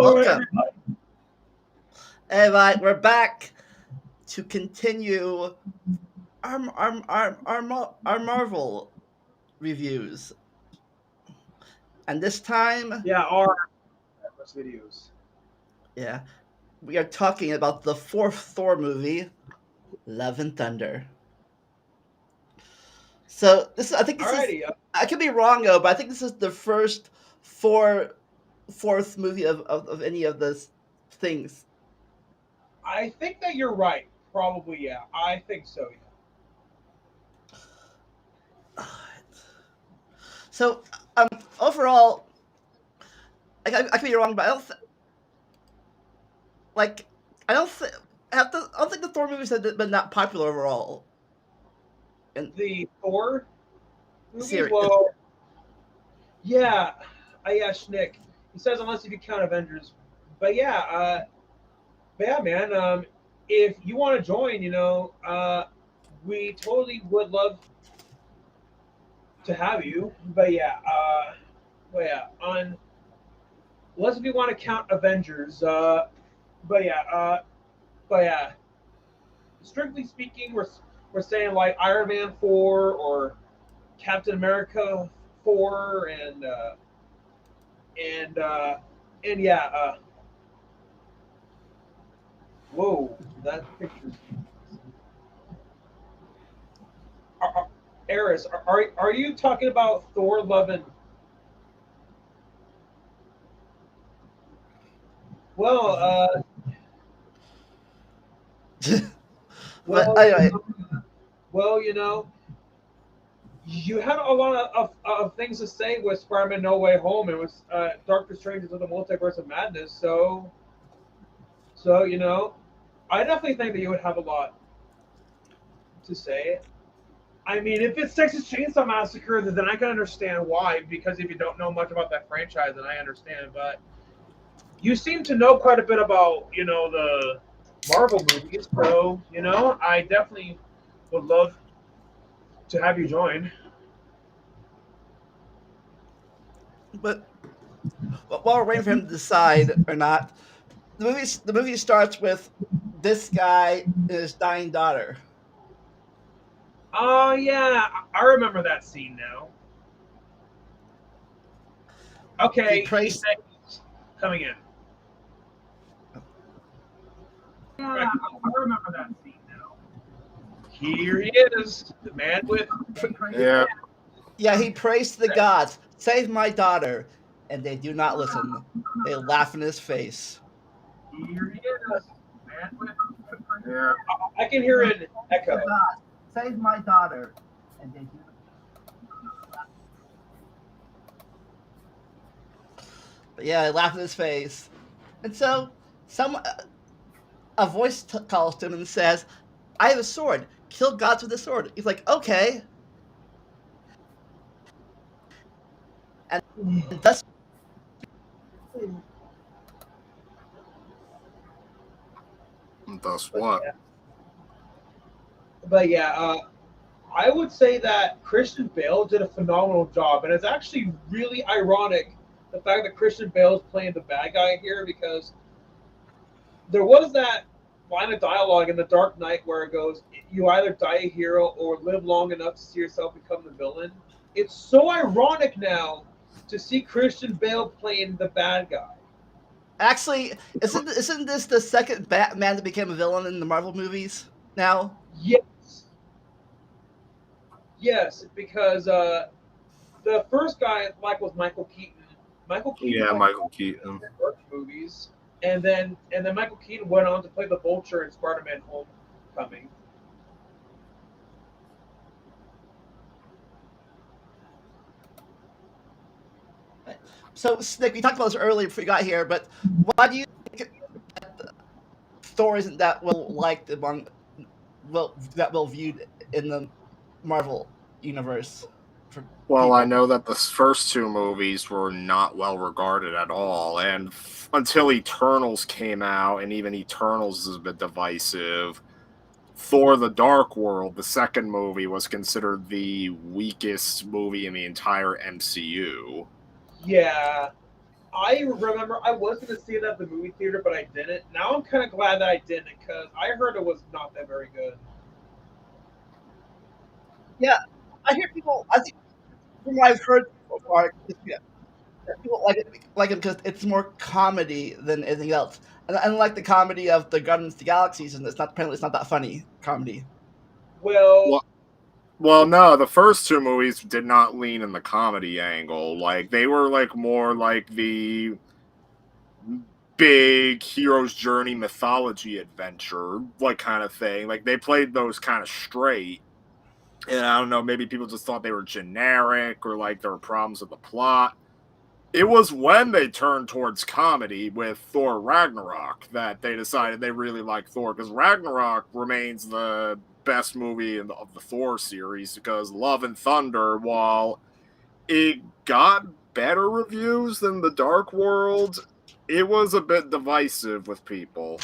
Hello, Welcome. everybody. All right, we're back to continue our Marvel reviews, and this time, Yeah, our videos. yeah, we are talking about the fourth Thor movie, Love and Thunder. So I think this is, Alrighty. I could be wrong though, but I think this is the first fourth movie of any of those things. I think that you're right. Probably, yeah. I think so, yeah. So overall, I could be wrong, but like I don't think I don't think the Thor movies have been that popular overall. And The Thor movies, series, well, yeah. I asked Nick. He says unless if you count Avengers. But yeah, man. If you want to join, we totally would love to have you. On unless if you want to count Avengers. But yeah, uh, but yeah. Strictly speaking, we're saying like Iron Man 4 or Captain America 4 and and yeah. Whoa, that picture's. Eris, are you talking about Thor Love and? Well, but well, anyway, well, you had a lot of things to say with Spider-Man No Way Home. It was Doctor Strange into the Multiverse of Madness. So I definitely think that you would have a lot to say. I mean, if it's Texas Chainsaw Massacre, then I can understand why. Because if you don't know much about that franchise, then I understand. But you seem to know quite a bit about, the Marvel movies. So, I definitely would love to have you join. but while we're waiting for him to decide or not, the movie starts with this guy and his dying daughter. Oh yeah, I remember that scene now. He Okay, he prays. said he's coming in. Yeah, I remember that scene now. Here he is, the man with the crazy Yeah. Yeah, he prays to the gods, save my daughter, and they do not listen. They laugh in his face. Here he is, man with the crazy Yeah. I can hear an echo. God, save my daughter, and they do. But yeah, they laugh in his face, and so a voice calls to him and says, "I have a sword. Kill gods with a sword." He's like, "Okay," and thus. Thus But what? yeah, but yeah, I would say that Christian Bale did a phenomenal job, and it's actually really ironic the fact that Christian Bale is playing the bad guy here because there was that line of dialogue in The Dark Knight where it goes, "You either die a hero or live long enough to see yourself become the villain." It's so ironic now to see Christian Bale playing the bad guy. Actually, isn't this the second Batman that became a villain in the Marvel movies now? Yes, yes, because the first guy like was Michael Keaton. Michael Keaton Yeah, played Michael Keaton. the Dark movies, and then Michael Keaton went on to play the Vulture in Spider-Man: Homecoming. So, Nick, we talked about this earlier before we got here, but why do you think Thor isn't that well liked among that well viewed in the Marvel universe? For Well, I people, know that the first two movies were not well regarded at all, and until Eternals came out, and even Eternals is a bit divisive. Thor: The Dark World, the second movie, was considered the weakest movie in the entire MCU. Yeah, I remember I was going to see it at the movie theater, but I didn't. Now I'm kind of glad that I didn't because I heard it was not that very good. Yeah, I hear people. I think from what I've heard so far, yeah, people like it because it's more comedy than anything else. And unlike the comedy of the Guardians of the Galaxies, and it's not that funny comedy. Well, Well, well, no, the first two movies did not lean in the comedy angle. Like they were like more like the big hero's journey mythology adventure like kind of thing. Like they played those kind of straight. And I don't know, maybe people just thought they were generic or like there were problems with the plot. It was when they turned towards comedy with Thor Ragnarok that they decided they really liked Thor, because Ragnarok remains the best movie of the Thor series, because Love and Thunder, while it got better reviews than The Dark World, it was a bit divisive with people.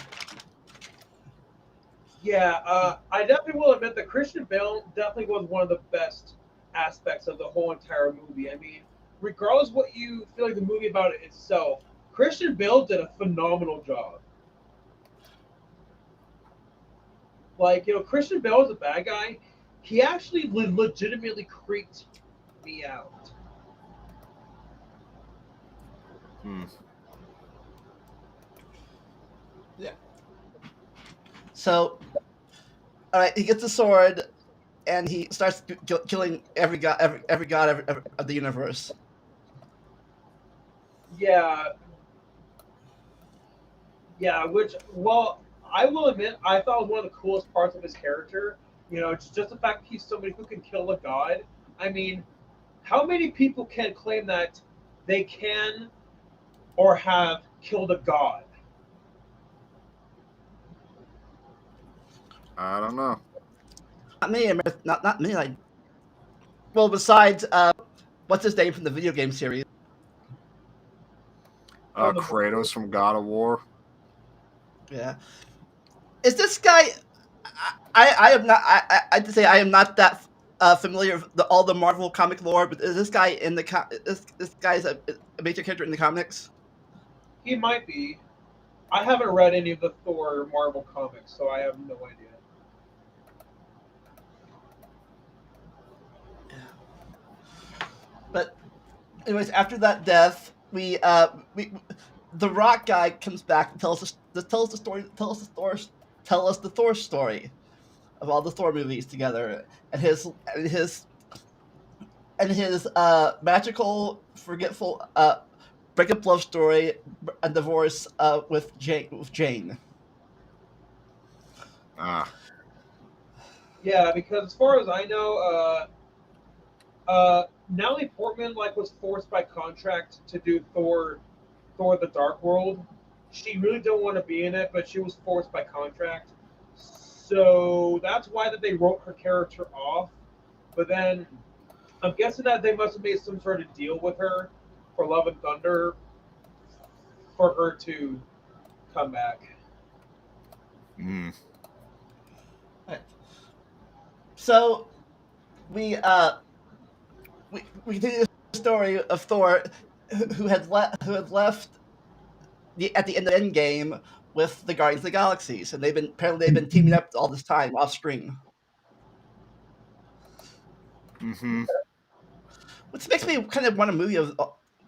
yeah, I definitely will admit that Christian Bale definitely was one of the best aspects of the whole entire movie. I mean, regardless what you feel like the movie about it itself, Christian Bale did a phenomenal job. Like, Christian Bale was a bad guy. He actually legitimately creeped me out. Hmm. Yeah. So, all right, he gets a sword and he starts killing every god of the universe. Yeah, yeah, which, well, I will admit, I thought was one of the coolest parts of his character. It's just the fact he's somebody who can kill a god. I mean, how many people can claim that they can or have killed a god? I don't know. Not me, not me. Like, well, besides what's his name from the video game series? From the Kratos from God of War. Yeah, is this guy? I am not. I have to say I am not that familiar with all the Marvel comic lore, but is this guy in the this guy's a major character in the comics? he might be. I haven't read any of the Thor Marvel comics, so I have no idea. But anyways, after that death, we the Rock guy comes back and tells the story, tell us the Thor story of all the Thor movies together, and his magical, forgetful breakup love story and divorce with Jane. Ah. Yeah, because as far as I know, Natalie Portman was forced by contract to do Thor: The Dark World. She really didn't want to be in it, but she was forced by contract. So that's why that they wrote her character off. But then I'm guessing that they must have made some sort of deal with her for Love and Thunder for her to come back. Hmm. Right. So we uh we continue the story of Thor, who had left at the end of Endgame with the Guardians of the Galaxies, and they've been teaming up all this time off screen, Mm-hmm. which makes me kind of want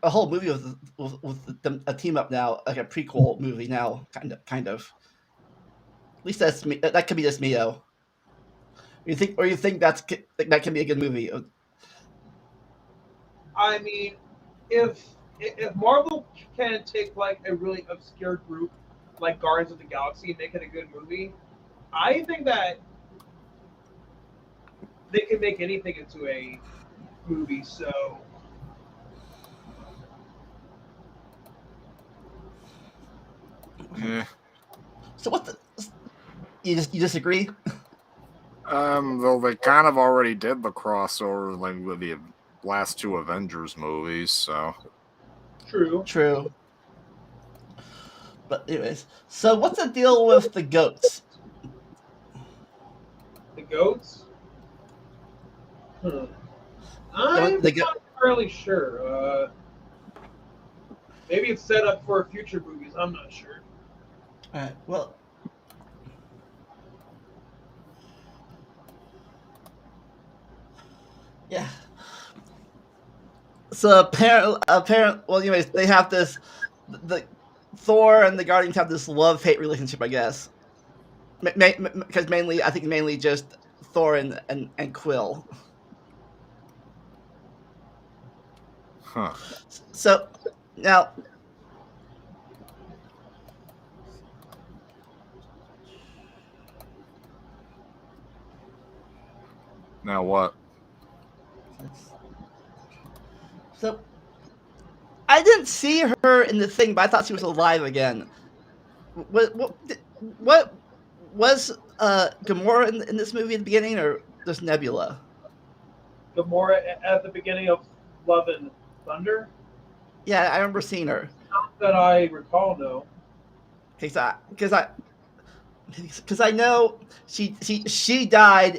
a whole movie with them, a team up now, like a prequel movie now, kind of. At least that's me. That could be just me, though. You think that can be a good movie? I mean, if Marvel can take a really obscure group like Guardians of the Galaxy and make it a good movie, I think that they can make anything into a movie. So Yeah. So what the? You disagree? Though they kind of already did the crossover like with the last two Avengers movies, so true. True. But anyways, so what's the deal with the goats? The goats. Hmm. Yeah, I'm the go- not entirely sure. Maybe it's set up for future movies. I'm not sure. All right. Well. Yeah. So well, anyways, they have this. The Thor and the Guardians have this love-hate relationship, I guess. Because mainly just Thor and Quill. Huh. So now, Now what? so I didn't see her in the thing, but I thought she was alive again. What was Gamora in this movie at the beginning, or just Nebula? Gamora at the beginning of Love and Thunder. Yeah, I remember seeing her. Not that I recall, no. Because I know she died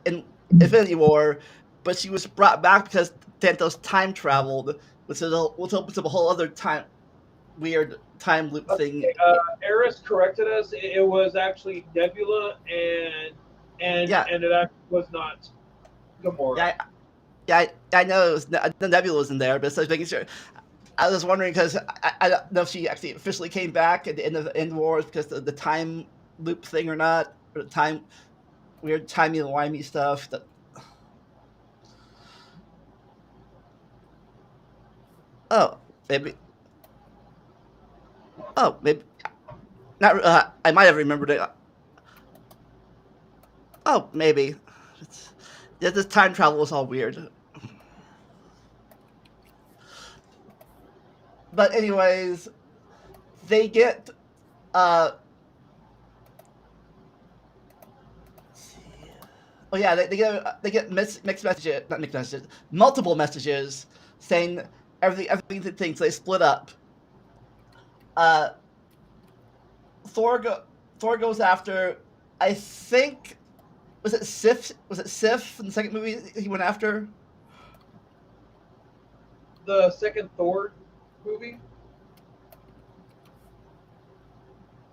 in Infinity War, but she was brought back because Thanos time traveled, which opens up a whole other weird time loop thing. Eris corrected us. It was actually Nebula, and Yeah. and it actually was not Gamora. I know the Nebula was in there, but so I was making sure. I was wondering because I don't know if she actually officially came back at the end of the End Wars because of the time loop thing or not, or the weird timey-wimey stuff. Maybe. Maybe. Not. I might have remembered it. Maybe. This time travel was all weird. But anyways, they get they get mixed messages, not mixed messages, multiple messages saying everything things. So they split up. Thor goes after, I think, was it Sif? Was it Sif in the second movie he went after? The second Thor movie?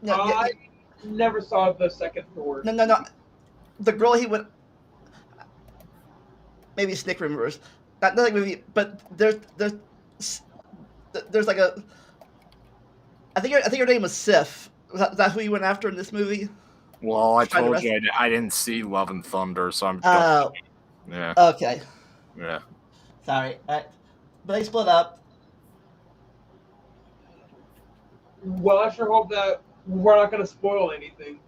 No, I never saw the second Thor. No. The girl he went. Maybe Snick remembers. Not like movie, but there's like a. I think her name was Sif. Was that who he went after in this movie? Well, I told you I didn't see Love and Thunder, so I'm. Yeah. Okay. Yeah. Sorry. All right. But they split up. Well, I sure hope that we're not going to spoil anything.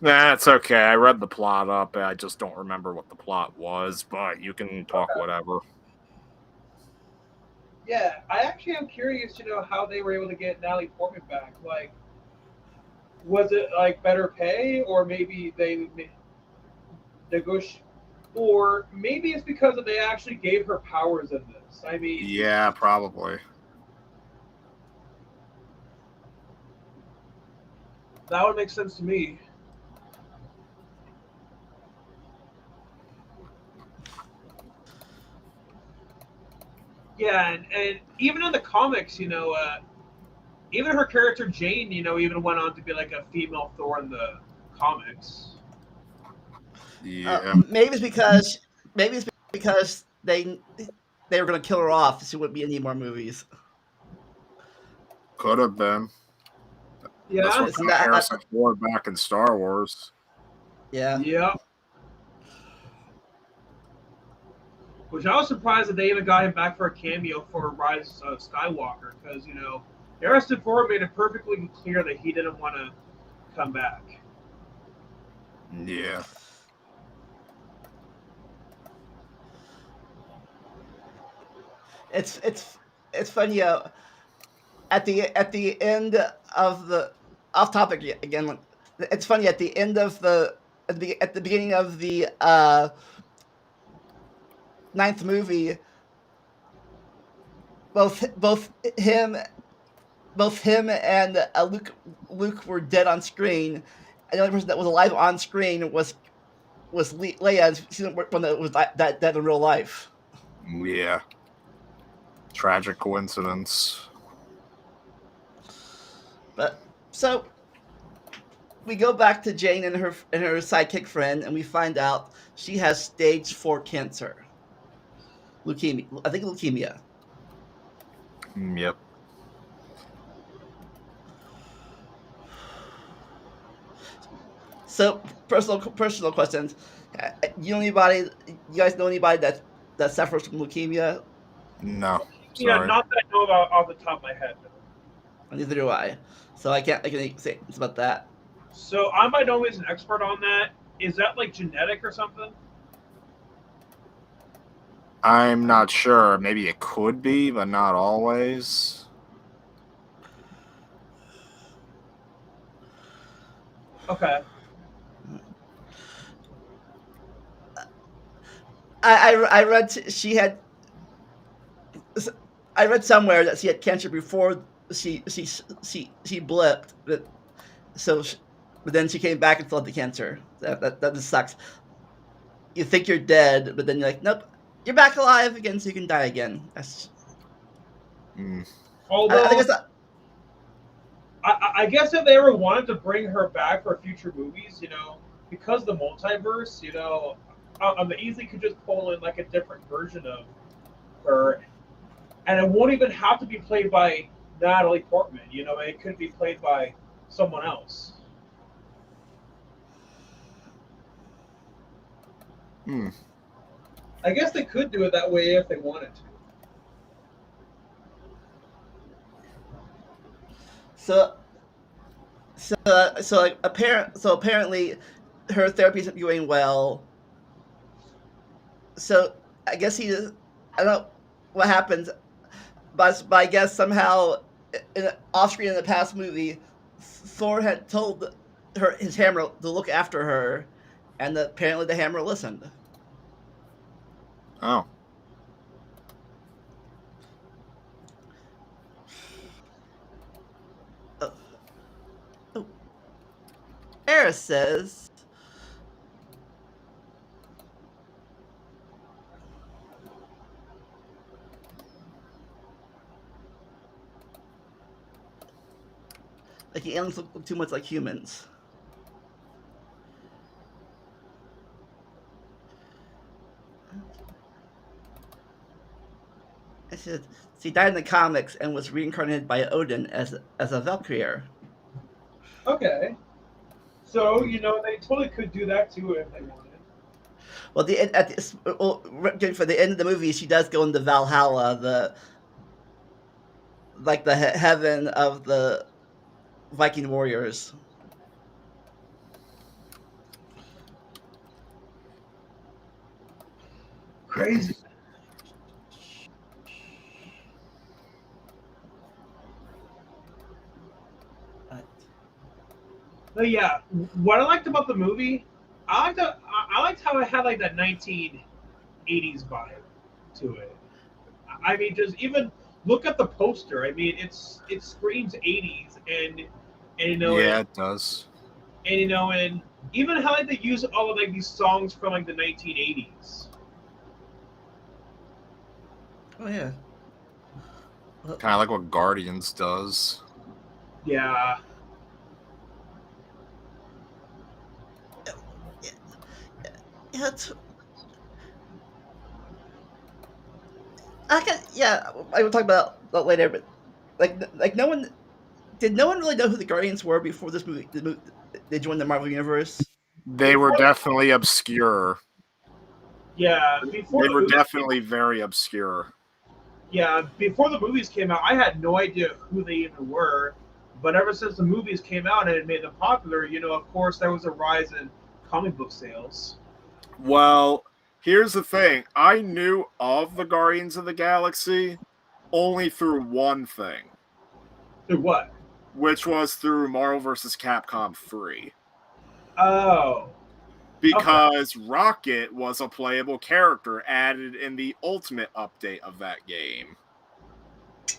Nah, it's okay. I read the plot up. I just don't remember what the plot was, but you can talk whatever. Yeah, I actually am curious to know how they were able to get Natalie Portman back. Like, was it like better pay, or maybe they negotiate, or maybe it's because they actually gave her powers in this. I mean, yeah, probably. That would make sense to me. Yeah, and even in the comics, even her character Jane, even went on to be like a female Thor in the comics. Yeah. Maybe it's because they were going to kill her off, so there wouldn't be any more movies. Could have been. Yeah, that's what Harrison Ford back in Star Wars. Yeah. Yeah. Which I was surprised that they even got him back for a cameo for Rise of Skywalker, because Harrison Ford made it perfectly clear that he didn't want to come back. Yeah. It's funny. At the end of the off topic again. It's funny at the end of at the beginning of the ninth movie. Both him and Luke were dead on screen, and the only person that was alive on screen was Leia. She didn't work when it was that dead in real life. Yeah. Tragic coincidence. But so we go back to Jane and her sidekick friend, and we find out she has stage 4 cancer, leukemia. I think leukemia. Yep. So personal questions. You guys know anybody that suffers from leukemia? No. Yeah, Sorry. not that I know about off the top of my head. Neither do I. So I can say it's about that. So I'm by no means an expert on that. Is that like genetic or something? I'm not sure. Maybe it could be, but not always. Okay. I read she had. I read somewhere that she had cancer before she blipped, but but then she came back and still had the cancer. That just sucks. You think you're dead, but then you're like, nope, you're back alive again, so you can die again. That's. I think Although it's not. I guess if they ever wanted to bring her back for future movies, because the multiverse, they easily could just pull in like a different version of her, and it won't even have to be played by Natalie Portman. It could be played by someone else. I guess they could do it that way if they wanted to. So apparently her therapy isn't going well. So I guess I don't know what happens, but I guess somehow off screen in the past movie, Thor had told his hammer to look after her, and apparently the hammer listened. Oh. Eris says, like the aliens look too much like humans. I said, she died in the comics and was reincarnated by Odin as a Valkyrie. Okay. So, they totally could do that too if they wanted. Well, for the end of the movie, she does go into Valhalla, the heaven of the Viking warriors. Crazy. But yeah, what I liked about the movie, I liked how it had like that 1980s vibe to it. I mean, just even look at the poster. I mean, it screams 80s, Yeah, it does. And even how like they use all of like these songs from like the 1980s. Oh yeah. Kind of like what Guardians does. Yeah. Yeah, I will talk about that later, but no one really know who the Guardians were before this movie. They joined the Marvel Universe. They were definitely obscure. Yeah, they were definitely very obscure. Yeah, before the movies came out, I had no idea who they even were. But ever since the movies came out and it made them popular, of course, there was a rise in comic book sales. Well, here's the thing. I knew of the Guardians of the Galaxy only through one thing. Through what? Which was through Marvel vs. Capcom 3. Oh. Because okay. Rocket was a playable character added in the Ultimate update of that game.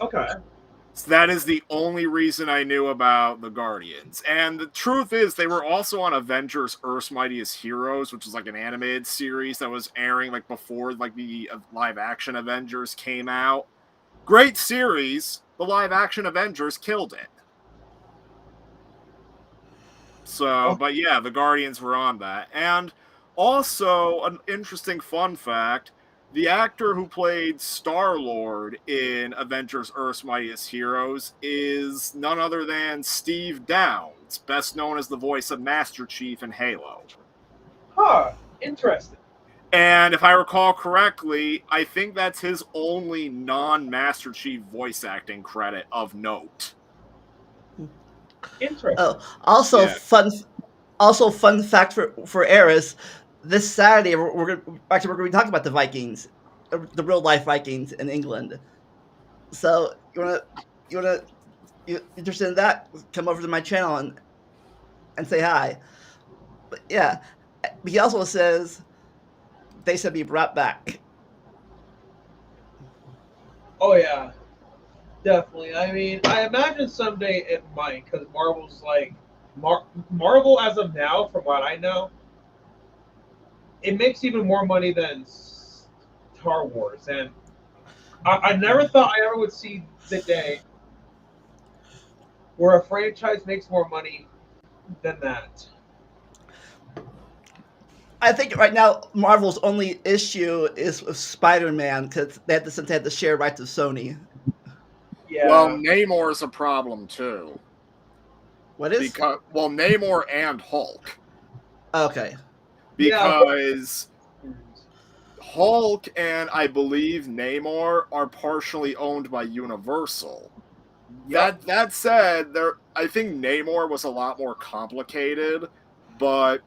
Okay. So that is the only reason I knew about the Guardians. And the truth is, they were also on Avengers Earth's Mightiest Heroes, which was like an animated series that was airing like before like the live-action Avengers came out. Great series. The live-action Avengers killed it. So, but yeah, the Guardians were on that. And also, an interesting fun fact, the actor who played Star-Lord in Avengers Earth's Mightiest Heroes is none other than Steve Downes, best known as the voice of Master Chief in Halo. Huh. Interesting. And if I recall correctly, I think that's his only non-Master Chief voice acting credit of note. Interesting. Oh, also Yeah. fun fact for Eris. This Saturday, we're going to be talking about the Vikings, the real life Vikings in England. So you interested in that? Come over to my channel and say hi. But yeah, he also says they should be brought back. Oh yeah, definitely. I mean, I imagine someday it might, because Marvel's like Marvel as of now, from what I know, it makes even more money than Star Wars, and I never thought I ever would see the day where a franchise makes more money than that. I think right now Marvel's only issue is with Spider-Man because they had to share rights with Sony. Yeah. Well, Namor is a problem too. What is? Namor and Hulk. Okay. Because Hulk and I believe Namor are partially owned by Universal. Yep. That said, I think Namor was a lot more complicated, but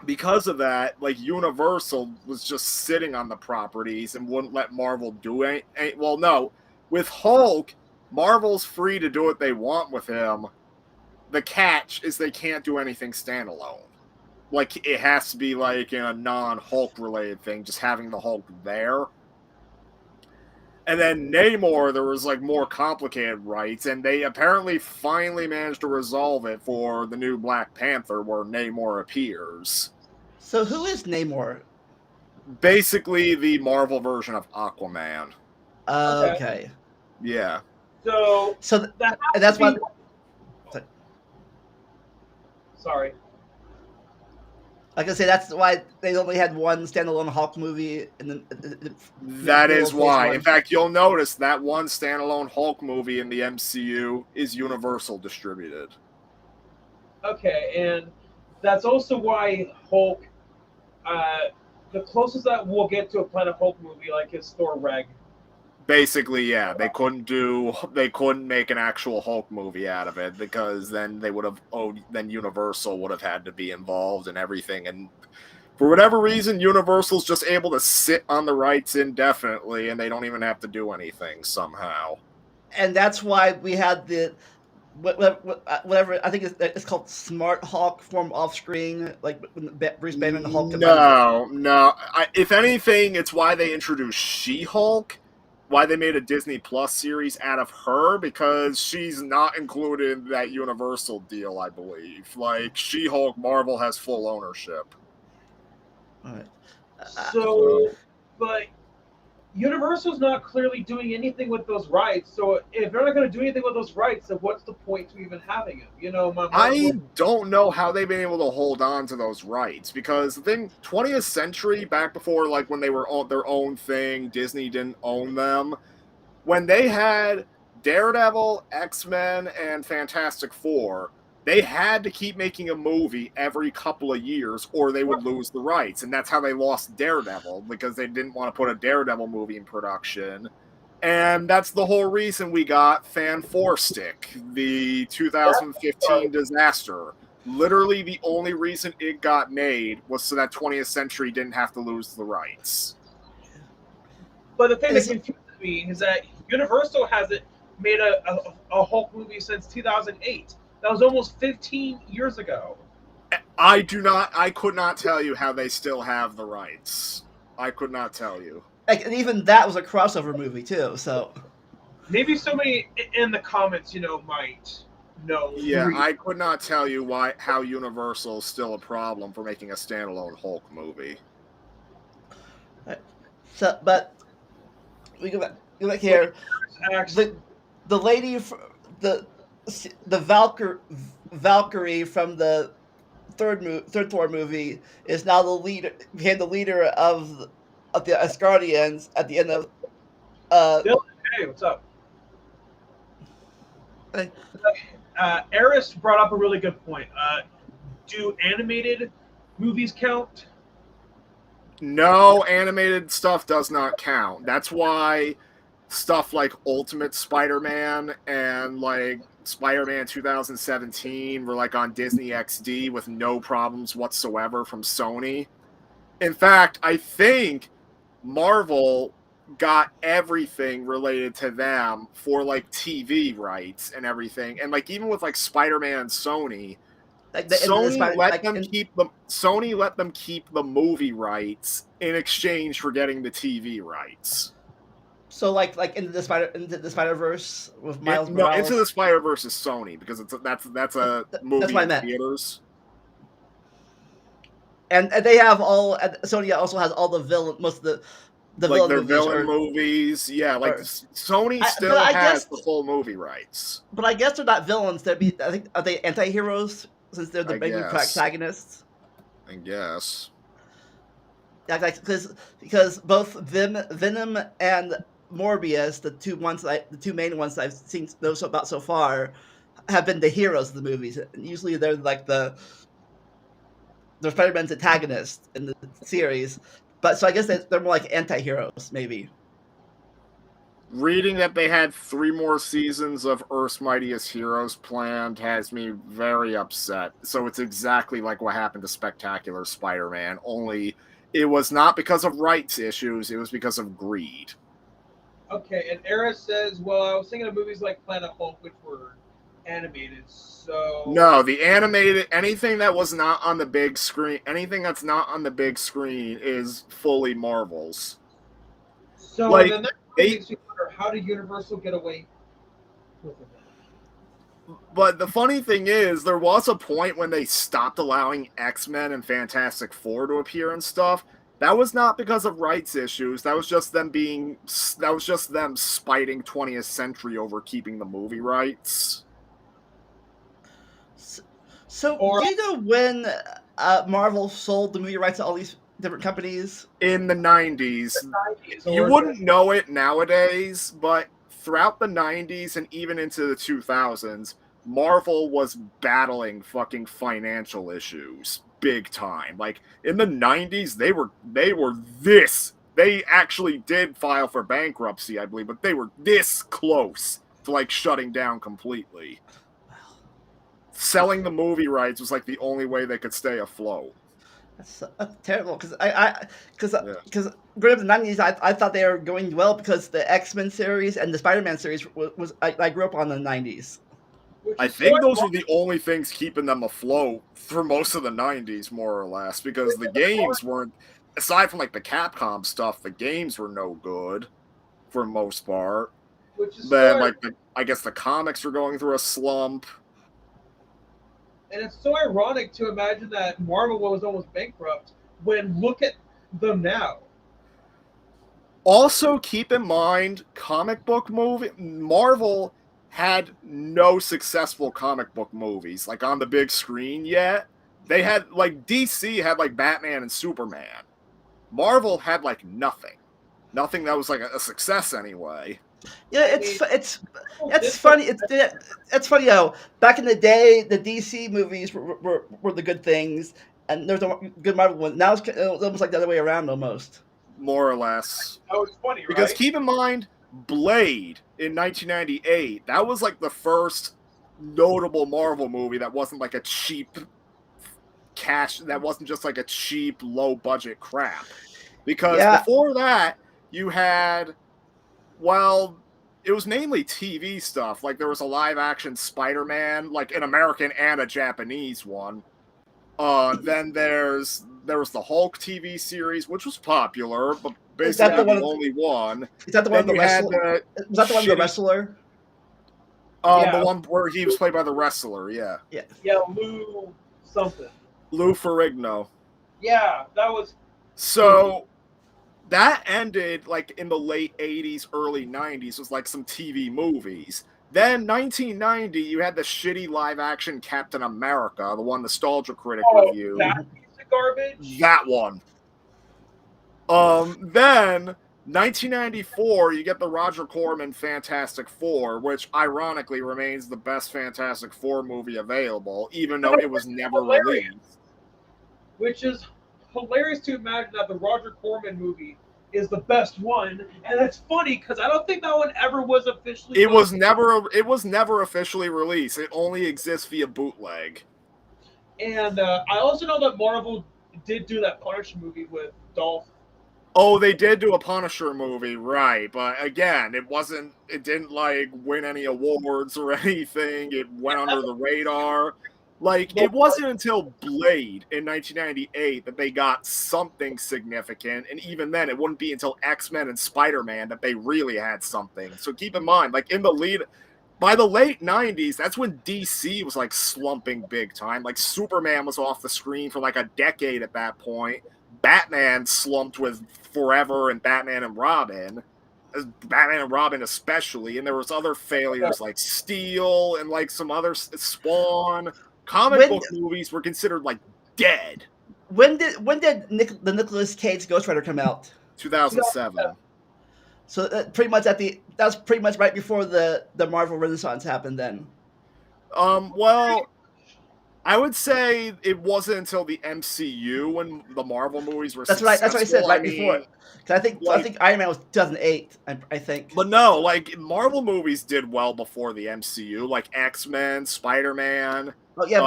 because of that, like Universal was just sitting on the properties and wouldn't let Marvel do any. Well, no, with Hulk, Marvel's free to do what they want with him. The catch is they can't do anything standalone. Like, it has to be like in a non-Hulk related thing, just having the Hulk there. And then Namor, there was like more complicated rights, and they apparently finally managed to resolve it for the new Black Panther, where Namor appears. So who is Namor? Basically, the Marvel version of Aquaman. Okay. Yeah. So that's what. Sorry. Like I say, that's why they only had one standalone Hulk movie. That is why. In fact, you'll notice that one standalone Hulk movie in the MCU is Universal distributed. Okay, and that's also why Hulk, the closest that we'll get to a Planet Hulk movie, like, is Thor Reg. Basically, yeah, they couldn't make an actual Hulk movie out of it because then then Universal would have had to be involved in everything, and for whatever reason, Universal's just able to sit on the rights indefinitely, and they don't even have to do anything somehow. And that's why we had the whatever I think it's called Smart Hulk form off screen, like Bruce Banner and Hulk. No. If anything, it's why they introduced She-Hulk. Why they made a Disney Plus series out of her, because she's not included in that Universal deal, I believe. Like, She-Hulk, Marvel has full ownership. All right. But Universal's not clearly doing anything with those rights. So if they're not going to do anything with those rights, then what's the point to even having them? You know, I don't know how they've been able to hold on to those rights, because the thing, 20th Century, back before, like, when they were their own thing, Disney didn't own them. When they had Daredevil, X-Men, and Fantastic Four, they had to keep making a movie every couple of years or they would lose the rights. And that's how they lost Daredevil, because they didn't want to put a Daredevil movie in production. And that's the whole reason we got Fan-4-Stick, the 2015 disaster. Literally the only reason it got made was so that 20th Century didn't have to lose the rights. But the thing that confuses me is that Universal hasn't made a Hulk movie since 2008. That was almost 15 years ago. I could not tell you how they still have the rights. I could not tell you. Like, and even that was a crossover movie too, so maybe somebody in the comments, might know. Yeah, I could not tell you how Universal is still a problem for making a standalone Hulk movie. So, but we go back here. The lady, the Valkyrie from the third Thor movie is now the leader, became the leader of the Asgardians at the end of. Dylan, hey, what's up? Hey. Eris brought up a really good point. Do animated movies count? No, animated stuff does not count. That's why stuff like Ultimate Spider-Man and like Spider-Man 2017 were like on Disney XD with no problems whatsoever from Sony. In fact, I think Marvel got everything related to them for like TV rights and everything. And like even with like Spider-Man and Sony, Sony let them keep the movie rights in exchange for getting the TV rights. So like into the Spider-Verse with Miles No, Morales. Into the Spider-Verse is Sony because that's a movie in theaters. And they have all. Sony also has all most of the like villain their movies. Villain movies, yeah. Like Sony still has the full movie rights. But I guess they're not villains. I think are they anti-heroes since they're the big protagonists? I guess. Yeah, because both Venom and Morbius, the two main ones I've seen about so far, have been the heroes of the movies. Usually they're like they're Spider-Man's antagonists in the series, but so I guess they're more like anti-heroes, maybe. Reading that they had 3 more seasons of Earth's Mightiest Heroes planned has me very upset. So it's exactly like what happened to Spectacular Spider-Man, only it was not because of rights issues, it was because of greed. Okay, and Eris says, well, I was thinking of movies like Planet Hulk, which were animated, so... No, the animated, anything that was not on the big screen, anything that's not on the big screen is fully Marvel's. So like, then that makes me wonder, how did Universal get away with it? But the funny thing is, there was a point when they stopped allowing X-Men and Fantastic Four to appear and stuff. That was not because of rights issues. That was just them spiting 20th Century over keeping the movie rights. So do you know when Marvel sold the movie rights to all these different companies? In the 90s. You wouldn't know it nowadays, but throughout the 90s and even into the 2000s, Marvel was battling fucking financial issues big time. Like in the 90s, they were this. They actually did file for bankruptcy, I believe, but they were this close to like shutting down completely. Selling the movie rights was like the only way they could stay afloat. That's terrible because growing up in the 90s, I thought they were going well because the X-Men series and the Spider-Man series was I grew up on the 90s. I think those were the only things keeping them afloat for most of the 90s, more or less, because the games weren't, aside from like the Capcom stuff, the games were no good for most part. Then like I guess the comics were going through a slump. And it's so ironic to imagine that Marvel was almost bankrupt when look at them now. Also, keep in mind, Marvel had no successful comic book movies, like on the big screen yet. They had, like, DC had, like, Batman and Superman. Marvel had, like, nothing. Nothing that was, like, a success anyway. Yeah, it's funny. It's funny how back in the day the DC movies were the good things, and there's a good Marvel one. Now it's almost like the other way around, almost. More or less. Oh, it's funny, right? Because keep in mind, Blade in 1998, that was like the first notable Marvel movie that wasn't like a cheap that wasn't just like a cheap, low budget crap. Because before that, you had, well, it was mainly TV stuff. Like there was a live action Spider-Man, like an American and a Japanese one. Then there was the Hulk TV series, which was popular, but basically the only one. Is that the one of the wrestler? Was that the one of the wrestler? The one where he was played by the wrestler, yeah. Yeah, Lou something. Lou Ferrigno. Yeah, that was... So, that ended, like, in the late 80s, early 90s, was like some TV movies. Then 1990, you had the shitty live-action Captain America, the one Nostalgia Critic Oh, reviewed. that piece of garbage. That one. Then 1994, you get the Roger Corman Fantastic Four, which ironically remains the best Fantastic Four movie available, even though it was never released. Which is hilarious to imagine that the Roger Corman movie is the best one, and it's funny because I don't think that one ever was officially. It was never officially released. It only exists via bootleg. And I also know that Marvel did do that Punisher movie with Dolph. Oh, they did do a Punisher movie, right? But again, it didn't like win any awards or anything. It went under the radar. Like, it wasn't until Blade in 1998 that they got something significant, and even then, it wouldn't be until X-Men and Spider-Man that they really had something. So keep in mind, like, by the late 90s, that's when DC was, like, slumping big time. Like, Superman was off the screen for, like, a decade at that point. Batman slumped with Forever and Batman and Robin especially, and there was other failures like Steel and, like, some other Spawn. Comic book movies were considered like dead. When did the Nicolas Cage Ghost Rider come out? 2007. So that was pretty much right before the Marvel Renaissance happened. Then. Well, I would say it wasn't until the MCU when the Marvel movies were. That's right. That's what I said. Right before. I think Iron Man was 2008. I think. But no, like, Marvel movies did well before the MCU, like X-Men, Spider-Man. Oh yeah,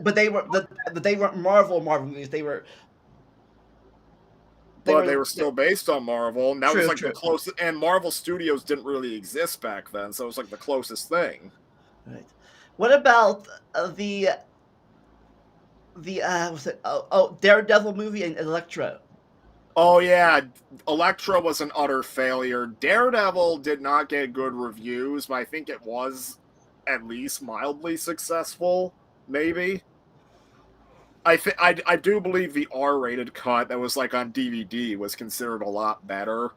but they weren't Marvel movies. They were still based on Marvel, and that was like the closest. And Marvel Studios didn't really exist back then, so it was like the closest thing. Right. What about the Daredevil movie and Elektra? Oh yeah, Elektra was an utter failure. Daredevil did not get good reviews, but I think it was at least mildly successful, maybe. I do believe the R-rated cut that was like on DVD was considered a lot better.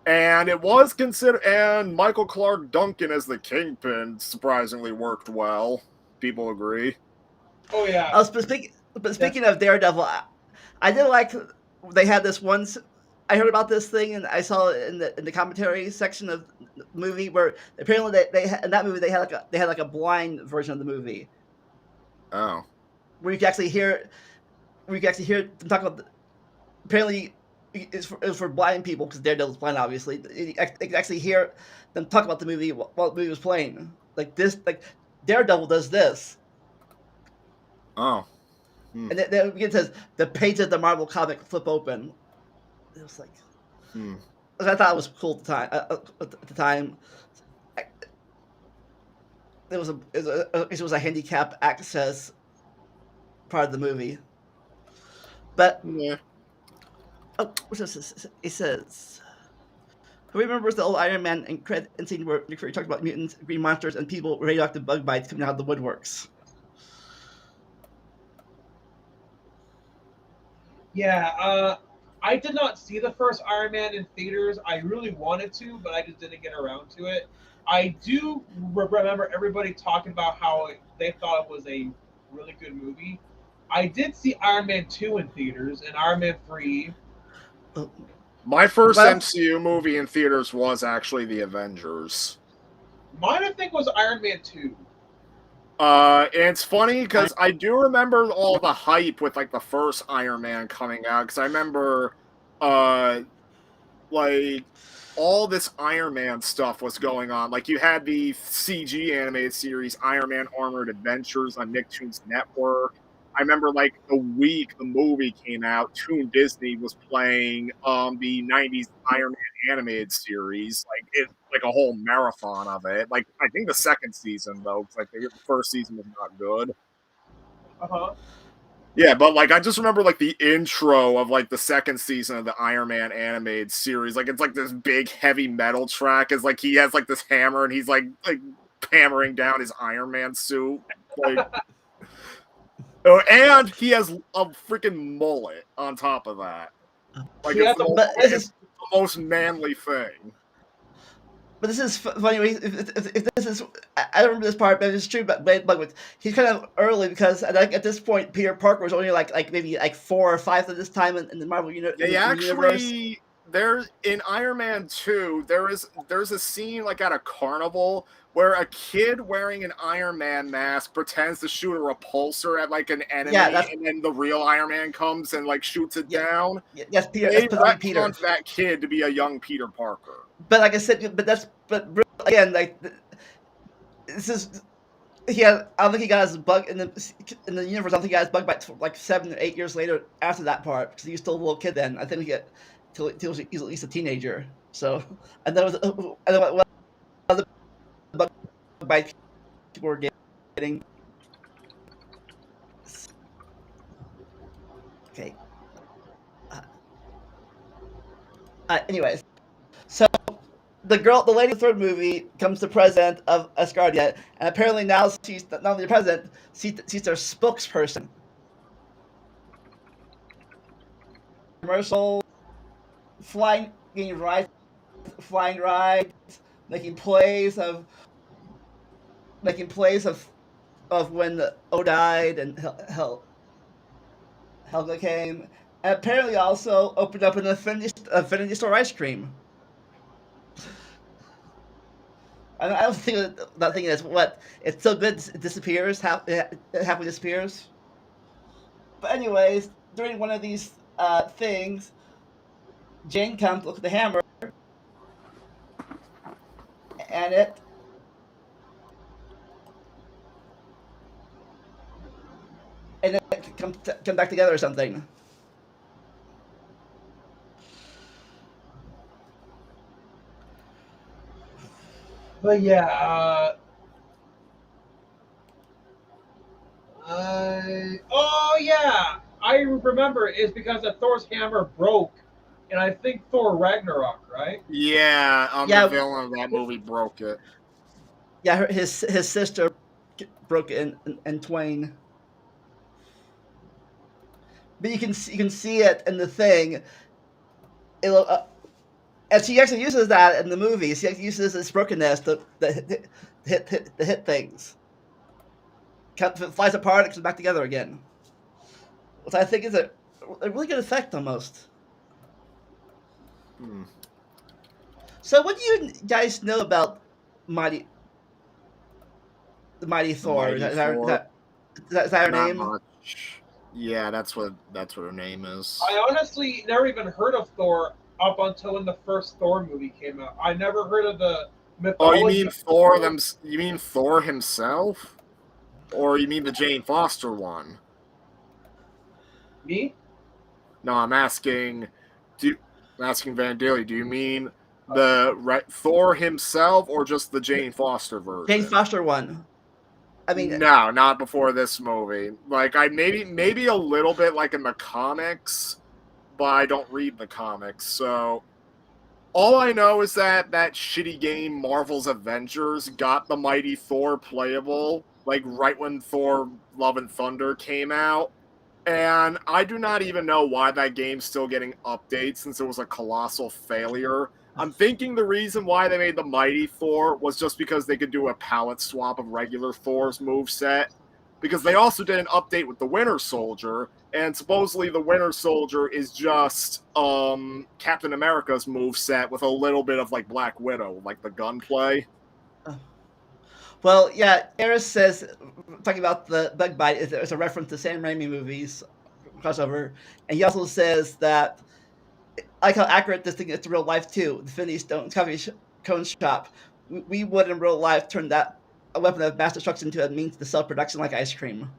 And it was considered, and Michael Clark Duncan as the Kingpin surprisingly worked well. People agree. Oh yeah. But speaking of Daredevil, I did like they had this once. I heard about this thing and I saw it in the commentary section of the movie where apparently in that movie they had like a blind version of the movie. Oh. Where you can actually hear them talk about. Apparently, it's for blind people because Daredevil's blind. Obviously, you can actually hear them talk about the movie while the movie was playing. Like this, like Daredevil does this. Oh. And then it says the pages of the Marvel comic flip open. It was like, I thought it was cool at the time. It was a handicap access part of the movie. But yeah. Oh, what's this? It says, who remembers the old Iron Man and scene where Nick Fury talks about mutants, green monsters, and people with radioactive bug bites coming out of the woodworks? Yeah, I did not see the first Iron Man in theaters. I really wanted to, but I just didn't get around to it. I do remember everybody talking about how they thought it was a really good movie. I did see Iron Man 2 in theaters and Iron Man 3. My first MCU movie in theaters was actually The Avengers. Mine, I think, was Iron Man 2. And it's funny because I do remember all the hype with like the first Iron Man coming out because I remember like all this Iron Man stuff was going on. Like you had the CG animated series Iron Man Armored Adventures on Nicktoons Network. I remember like the week the movie came out, Toon Disney was playing the 90s Iron Man animated series, like a whole marathon of it. Like I think the second season though, like the first season was not good. Uh-huh. Yeah, but like I just remember like the intro of like the second season of the Iron Man animated series. Like it's like this big heavy metal track is like he has like this hammer and he's like hammering down his Iron Man suit. Like and he has a freaking mullet on top of that. Like it's the most manly thing. But this is funny. If this is, I don't remember this part, but it's true. But he's kind of early because at this point, Peter Parker was only like maybe like 4 or 5 at this time in the Marvel universe. There's in Iron Man 2, there's a scene like at a carnival where a kid wearing an Iron Man mask pretends to shoot a repulsor at like an enemy, and then the real Iron Man comes and like shoots it down. Yes, Peter. They Peter. want that kid to be a young Peter Parker. But like I said, but again, like this is. I don't think he got his bug in the universe. I don't think he got his bug by like 7 or 8 years later after that part because he was still a little kid then. I think he got till he was at least a teenager. So and then what other bug bites people were getting. Okay. Anyways, so the lady in the third movie becomes the president of Asgardia, and apparently now she's not only the president, she's their spokesperson. Commercial, flying rides, making plays of when O died and Helga came, and apparently also opened up an Infinity Store ice cream. I don't think that thing is what it's so good it disappears. It happily disappears. But anyways, during one of these things, Jane comes to look at the hammer, and it come back together or something. But yeah, I remember it's because the Thor's hammer broke, and I think Thor Ragnarok, right? Yeah, the villain of that movie broke it. Yeah, his sister broke it in twain. But you can see it in the thing. And she actually uses that in the movie. She actually uses this brokenness to hit things. It flies apart, it comes back together again. Which I think is a really good effect almost. So what do you guys know about the Mighty Thor? Is that her name? Much. Yeah, that's what her name is. I honestly never even heard of Thor up until when the first Thor movie came out. I never heard of the mythology. Oh, you mean Thor? You mean Thor himself, or you mean the Jane Foster one? Me? No, I'm asking. I'm asking Van Daly. Do you mean the Thor himself, or just the Jane Foster version? Jane Foster one. I mean, no, not before this movie. Like maybe a little bit like in the comics, but I don't read the comics. So all I know is that shitty game Marvel's Avengers got the Mighty Thor playable, like right when Thor Love and Thunder came out. And I do not even know why that game's still getting updates since it was a colossal failure. I'm thinking the reason why they made the Mighty Thor was just because they could do a palette swap of regular Thor's moveset. Because they also did an update with the Winter Soldier, and supposedly the Winter Soldier is just Captain America's moveset with a little bit of like Black Widow, like the gunplay. Well, yeah, Eris says, talking about the bug bite, is a reference to Sam Raimi movies, crossover, and he also says that, I like how accurate this thing is to real life too. The Infinity Stones coffee cone shop. We would in real life turn that a weapon of mass destruction into a means to sell production like ice cream.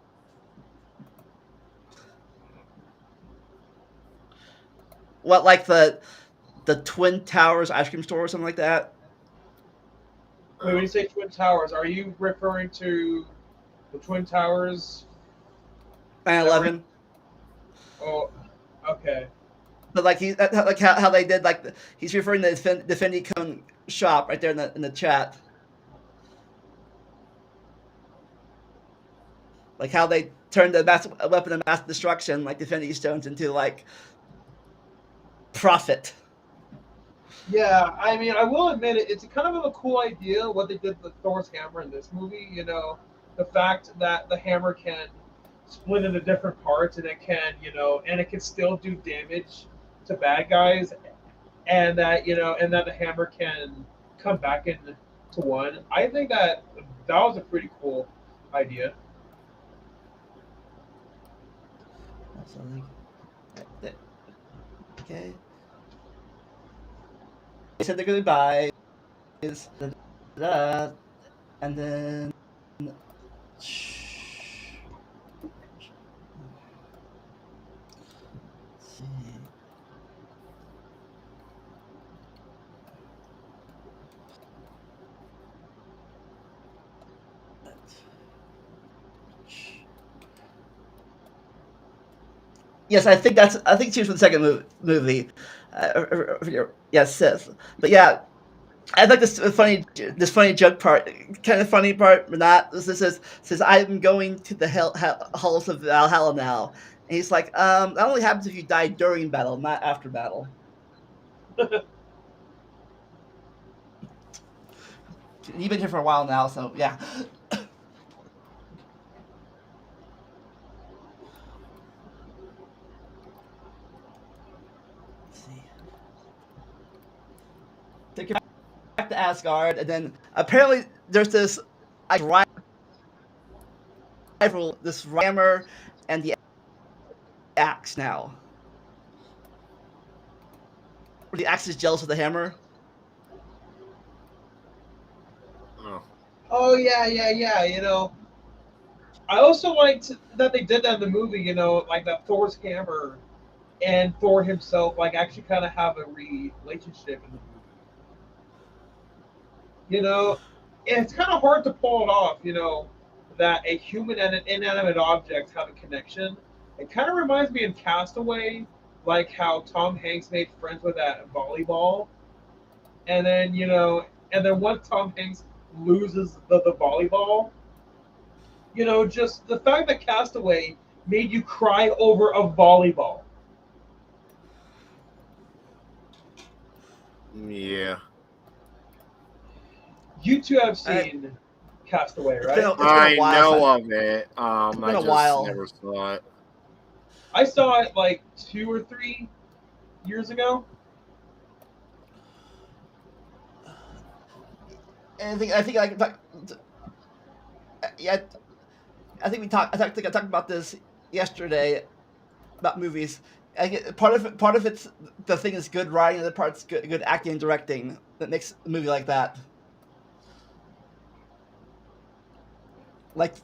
What, like the Twin Towers ice cream store or something like that? Wait, when you say Twin Towers, are you referring to the Twin Towers? 9/11. Oh, okay. But like how they did, like he's referring to the Infinity Cone shop right there in the chat. Like how they turned a weapon of mass destruction, like the Infinity Stones, into like profit. Yeah, I mean, I will admit it. It's kind of a cool idea what they did with Thor's hammer in this movie. The fact that the hammer can split into different parts and it can, and it can still do damage to bad guys, and that the hammer can come back into one. I think that was a pretty cool idea. So like, okay. They said their goodbyes, da, and then. See. Yes, I think she was from the second movie. Yes, Sith. But yeah, I like this funny joke part, kind of funny part, but not. This says I'm going to the halls of Valhalla now, and he's like, that only happens if you die during battle, not after battle. You've been here for a while now, so yeah. Let's see. Take her back to Asgard, and then apparently there's this like rival, this hammer and the axe now. Where the axe is jealous of the hammer. Oh. Oh yeah, yeah, yeah. I also liked that they did that in the movie. Like that Thor's hammer and Thor himself, like actually kind of have a relationship in the movie. It's kind of hard to pull it off. That a human and an inanimate object have a connection. It kind of reminds me of Castaway, like how Tom Hanks made friends with that volleyball, and then once Tom Hanks loses the volleyball, just the fact that Castaway made you cry over a volleyball. Yeah. You two have seen Castaway, right? It's been I a while. know of it. Been I a just while. never saw it. I saw it like 2 or 3 years ago. And I think yeah, I think I talked about this yesterday about movies. Part of it's the thing is good writing, the other part's good acting and directing that makes a movie like that. Like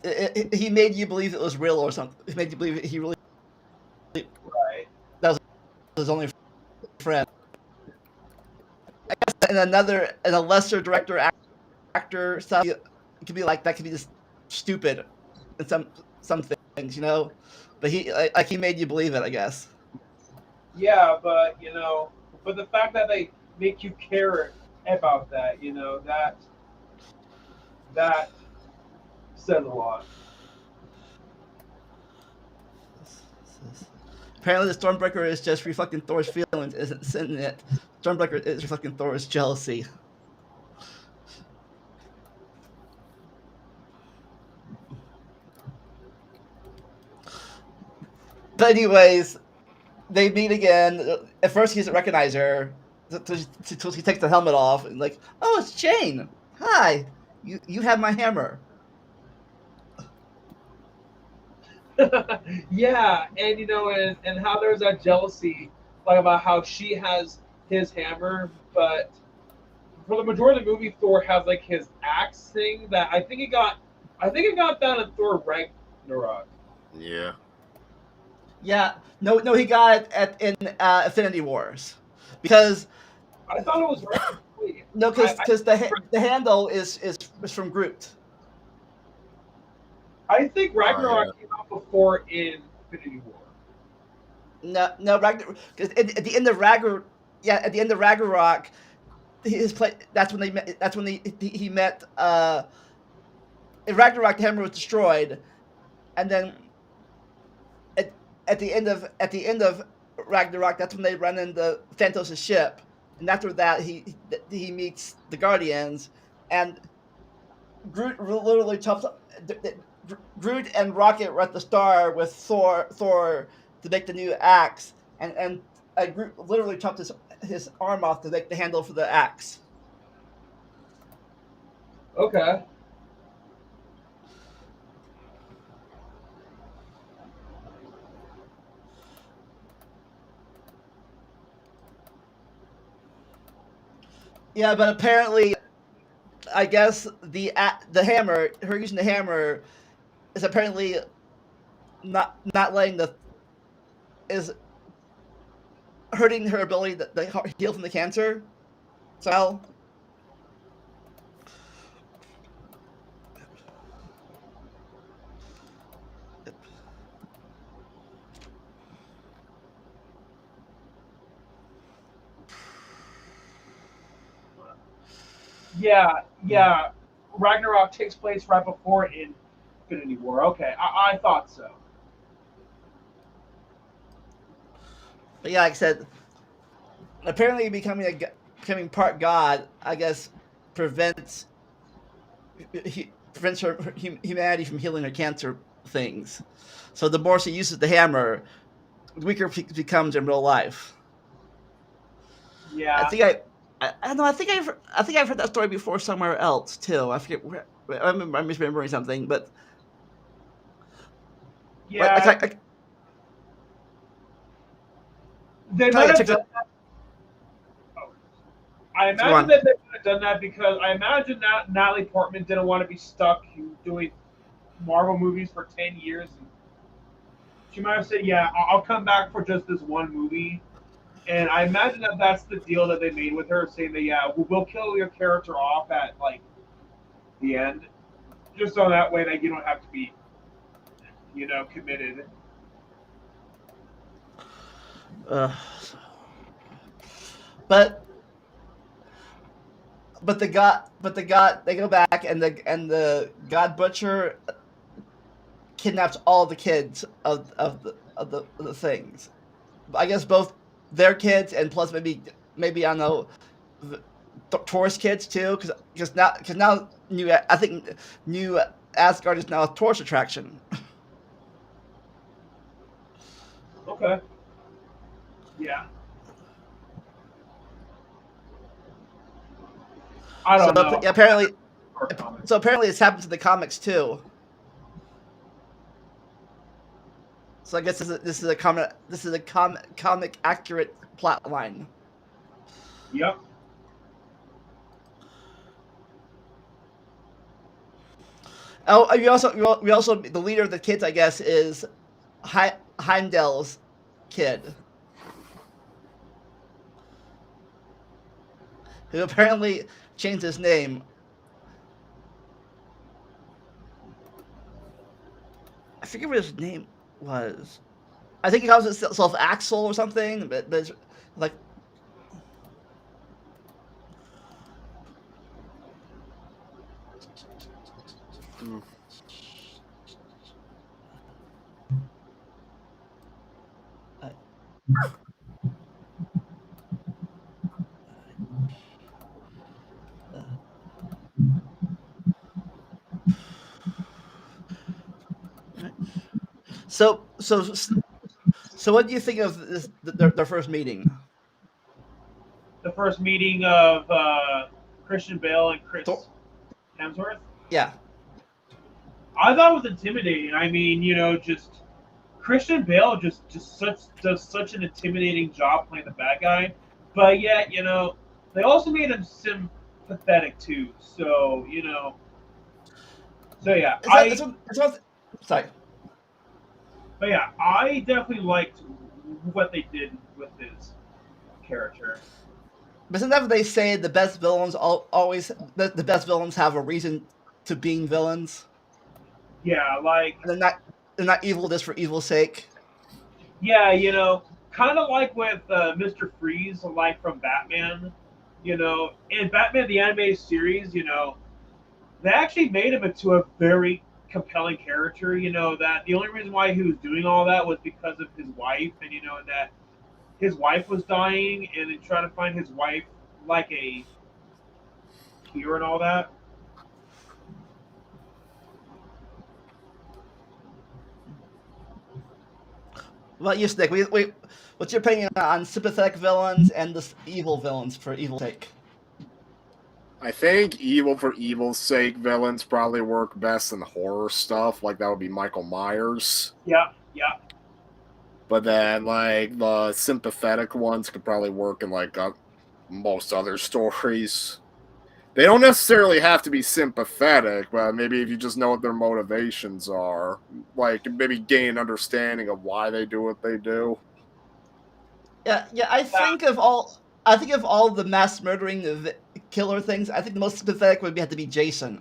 he made you believe it was real or something. He made you believe he really Right. that was his only friend. I guess in a lesser director actor stuff, it could be like that could be just stupid in some things, But he made you believe it, I guess. Yeah, but the fact that they make you care about that, that says a lot. Apparently, the Stormbreaker is just reflecting Thor's feelings, isn't it? Stormbreaker is reflecting Thor's jealousy. But anyways, they meet again. At first, he doesn't recognize her until she takes the helmet off and like, oh, it's Jane. Hi, you have my hammer. Yeah, and and how there's that jealousy, like about how she has his hammer, but for the majority of the movie, Thor has like his axe thing that I think it got that in Thor Ragnarok. Yeah. Yeah, no, he got it in Infinity Wars because I thought it was Ragnarok. no, because the handle is from Groot. I think Oh, Ragnarok yeah. came out before Infinity War. No, Ragnarok. Because at the end of at the end of Ragnarok, his play. That's when they met. That's when he met. In Ragnarok, the hammer was destroyed, and then at the end of Ragnarok, that's when they run into Thanos' ship, and after that he meets the Guardians, and Groot literally chops up. Groot and Rocket were at the Star with Thor to make the new axe, and Groot literally chopped his arm off to make the handle for the axe. Okay. Yeah, but apparently, I guess the hammer, her using the hammer, is apparently not letting is hurting her ability to heal from the cancer. So Yeah. Ragnarok takes place right before Infinity War. Okay, I thought so. but yeah, like I said, apparently becoming part god, I guess, prevents humanity from healing her cancer things. So the more she uses the hammer, the weaker she becomes in real life. Yeah. I don't know. I think I've heard that story before somewhere else too. I forget where. I'm misremembering something, but Yeah. They might have done that. Oh. I imagine that they would have done that because I imagine that Natalie Portman didn't want to be stuck doing Marvel movies for 10 years. And she might have said, "Yeah, I'll come back for just this one movie." And I imagine that that's the deal that they made with her, saying that, "Yeah, we'll kill your character off at like the end, just so that way that you don't have to be, committed." uh, but they go back, and the God Butcher kidnaps all the kids of the things. I guess both their kids and plus maybe I don't know, Thor's kids too, because now I think new Asgard is now a tourist attraction. Okay. Yeah. I So don't know. apparently it's happened to the comics too. So I guess this is a comic accurate plot line. Yep. Oh, we also the leader of the kids, I guess, is Heimdall's kid, who apparently changed his name. I forget what his name was. I think he calls himself Axel or something, but it's like. Hmm. So what do you think of their first meeting? The first meeting of Christian Bale and Chris Hemsworth. Yeah. I thought it was intimidating. I mean, just Christian Bale does such an intimidating job playing the bad guy, but yet, they also made him sympathetic too. So, so yeah, Sorry. but yeah, I definitely liked what they did with his character. But sometimes they say the best villains always the best villains have a reason to being villains. Yeah, like They're not evil just for evil's sake. yeah, kind of like with Mr. Freeze, like from Batman. In Batman the animated series, they actually made him into a very compelling character. That the only reason why he was doing all that was because of his wife, and that his wife was dying, and then trying to find his wife like a cure and all that. What about you, Snick? What's your opinion on sympathetic villains and the evil villains for evil's sake? I think evil for evil's sake villains probably work best in horror stuff. Like that would be Michael Myers. Yeah, yeah. But then like the sympathetic ones could probably work in like most other stories. They don't necessarily have to be sympathetic, but maybe if you just know what their motivations are, like maybe gain an understanding of why they do what they do. Yeah. I think of all the mass murdering of killer things, I think the most sympathetic would have to be Jason.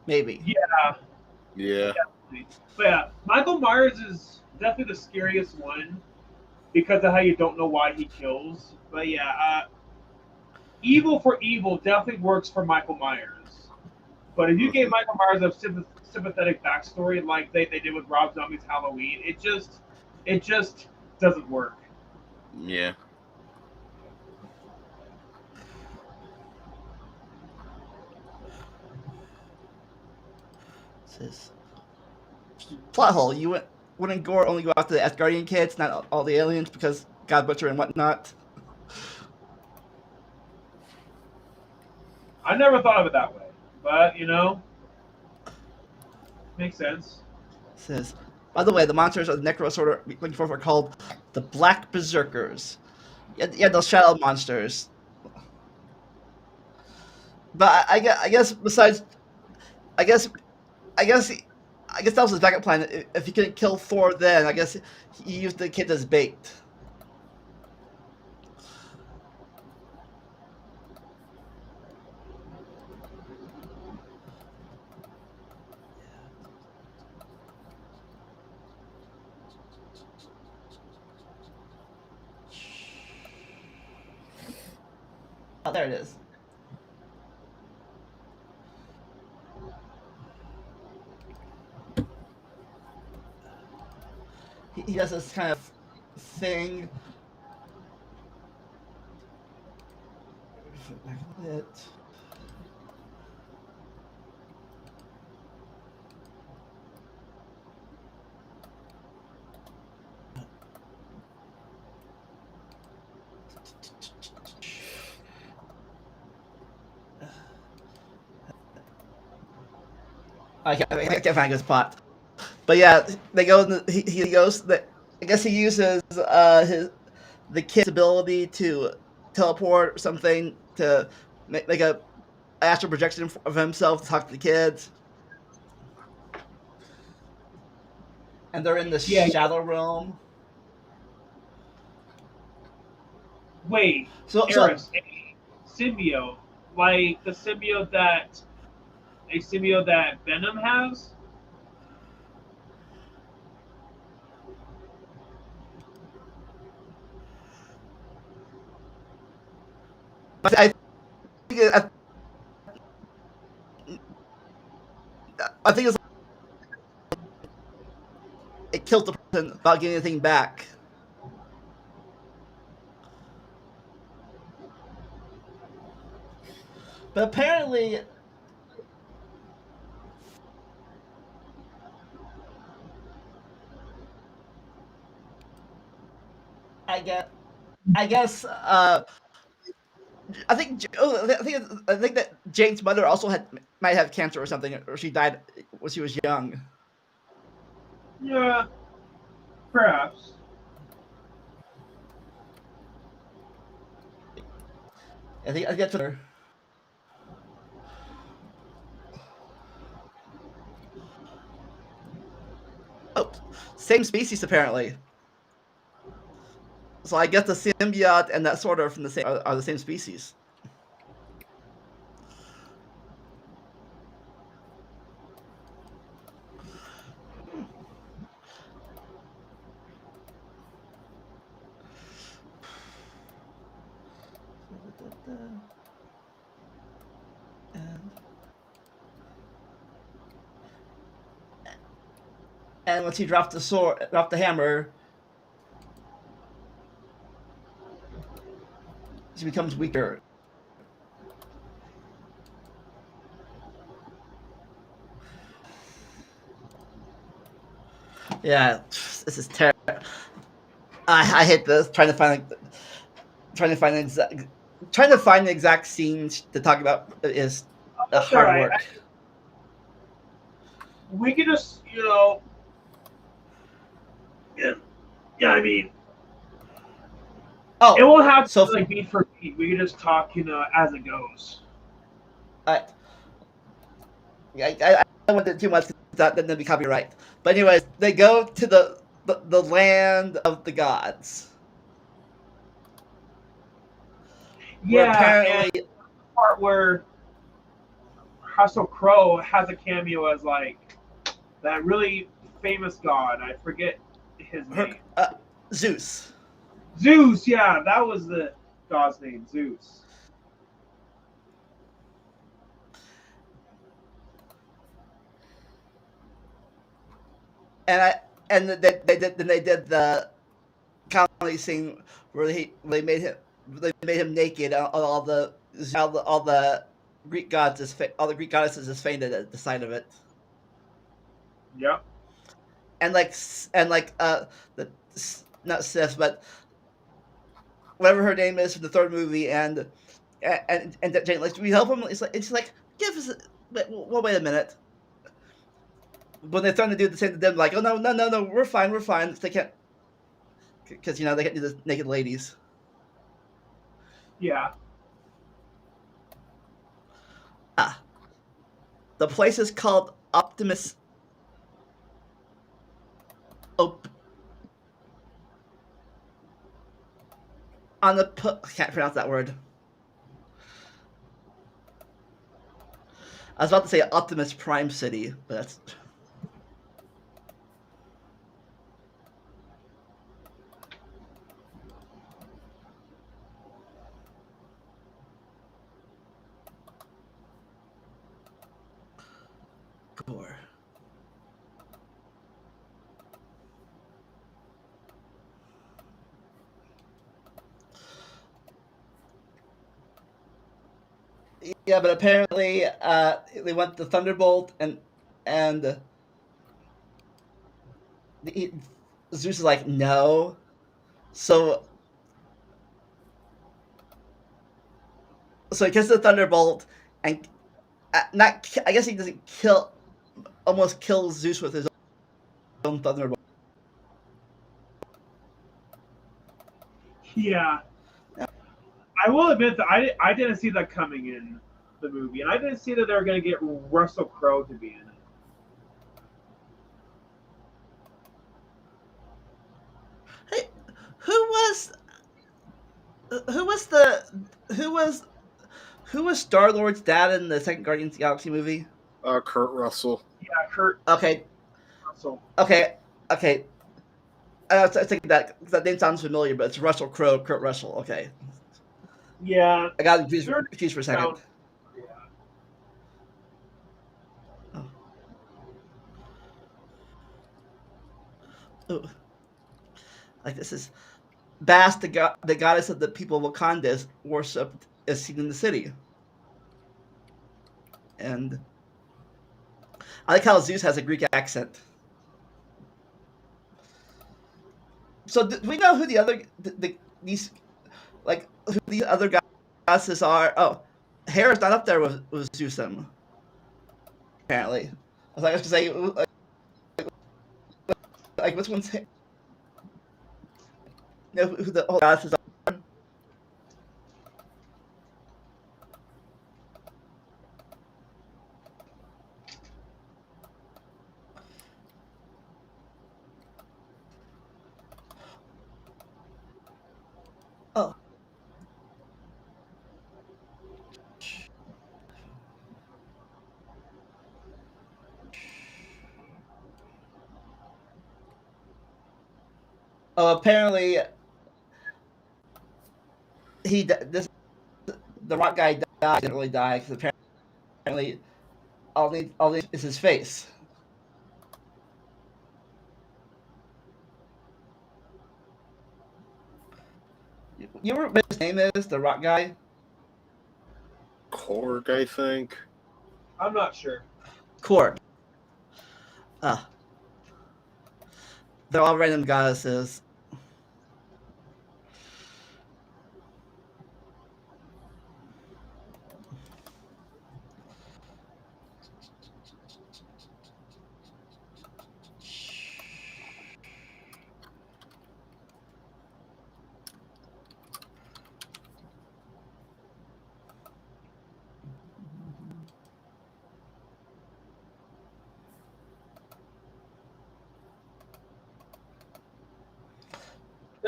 Maybe. Yeah, Yeah. definitely. But yeah, Michael Myers is definitely the scariest one because of how you don't know why he kills. But yeah, evil for evil definitely works for Michael Myers. But if you gave Michael Myers a sympathetic backstory like they did with Rob Zombie's Halloween, it just doesn't work. Yeah. Says plot hole. You wouldn't Gore only go after the Asgardian kids, not all the aliens, because God Butcher and whatnot. I never thought of it that way, but makes sense. Says, by the way, the monsters of the Necrosorter looking for are called the Black Berserkers. Yeah, those shadow monsters. But I guess besides, I guess, I guess, I guess that was his backup plan. If he couldn't kill Thor, then I guess he used the kid as bait. Oh, there it is. He does this kind of thing. Back a bit. I can't find his spot. But yeah, they go. He goes. I guess he uses the kid's ability to teleport or something to make a astral projection of himself to talk to the kids, and they're in the Yeah. shadow realm. Wait, So Eris, a symbiote, like the symbiote that a symbiote that Venom has. I think I think it kills the person without getting anything back. But apparently, I guess, I guess, I think that Jane's mother also might have cancer or something, or she died when she was young. Yeah, perhaps. I think that's her. Oh, same species apparently. So I guess the symbiote and that sort of from the same are the same species. And, and once he dropped the hammer, she becomes weaker. Yeah, this is terrible. I hate this. Trying to find the exact scenes to talk about is hard work. We could just, yeah, I mean, it won't have to like beat for beat. We can just talk, as it goes. I don't want to do too much because then be copyright. But anyways, they go to the land of the gods. Yeah, apparently, and the part where Russell Crowe has a cameo as like that really famous god. I forget his name. Zeus. Zeus, yeah, that was the god's name, Zeus. And they did the comedy scene where they made him naked. All the Greek gods all the Greek goddesses just fainted at the sight of it. Yep. And the not Sif, but whatever her name is from the third movie, and Jane like, do we help him? It's like give us. Well, wait a minute. When they're trying to do the same to them, like, oh no, we're fine. They can't, because they can't do the naked ladies. Yeah. The place is called Optimus. I can't pronounce that word. I was about to say Optimus Prime City, but that's. Gore. Yeah, but apparently they went to Thunderbolt and Zeus is like, no. So he gets the Thunderbolt and I guess he doesn't almost kills Zeus with his own Thunderbolt. Yeah. I will admit that I didn't see that coming in the movie, and I didn't see that they were going to get Russell Crowe to be in it. Hey, who was Star-Lord's dad in the second Guardians of the Galaxy movie? Kurt Russell. Yeah, Kurt. Okay. Russell. Okay. I was thinking that name sounds familiar, but it's Russell Crowe, Kurt Russell. Okay. Yeah. I got confused for a second. Yeah. Oh. Ooh. Like, this is Bast, the goddess of the people of Wakanda, is worshipped as seen in the city. And I like how Zeus has a Greek accent. So do we know who the other these who the other goddesses are? Oh, Hera's not up there with Zeus. Apparently, I was gonna say like which one's who the whole goddesses are? Oh. Oh, apparently the rock guy died. Didn't really die because apparently all need is his face. You remember what his name is? The rock guy. Korg, I think. I'm not sure. Korg. Ah, they're all random goddesses.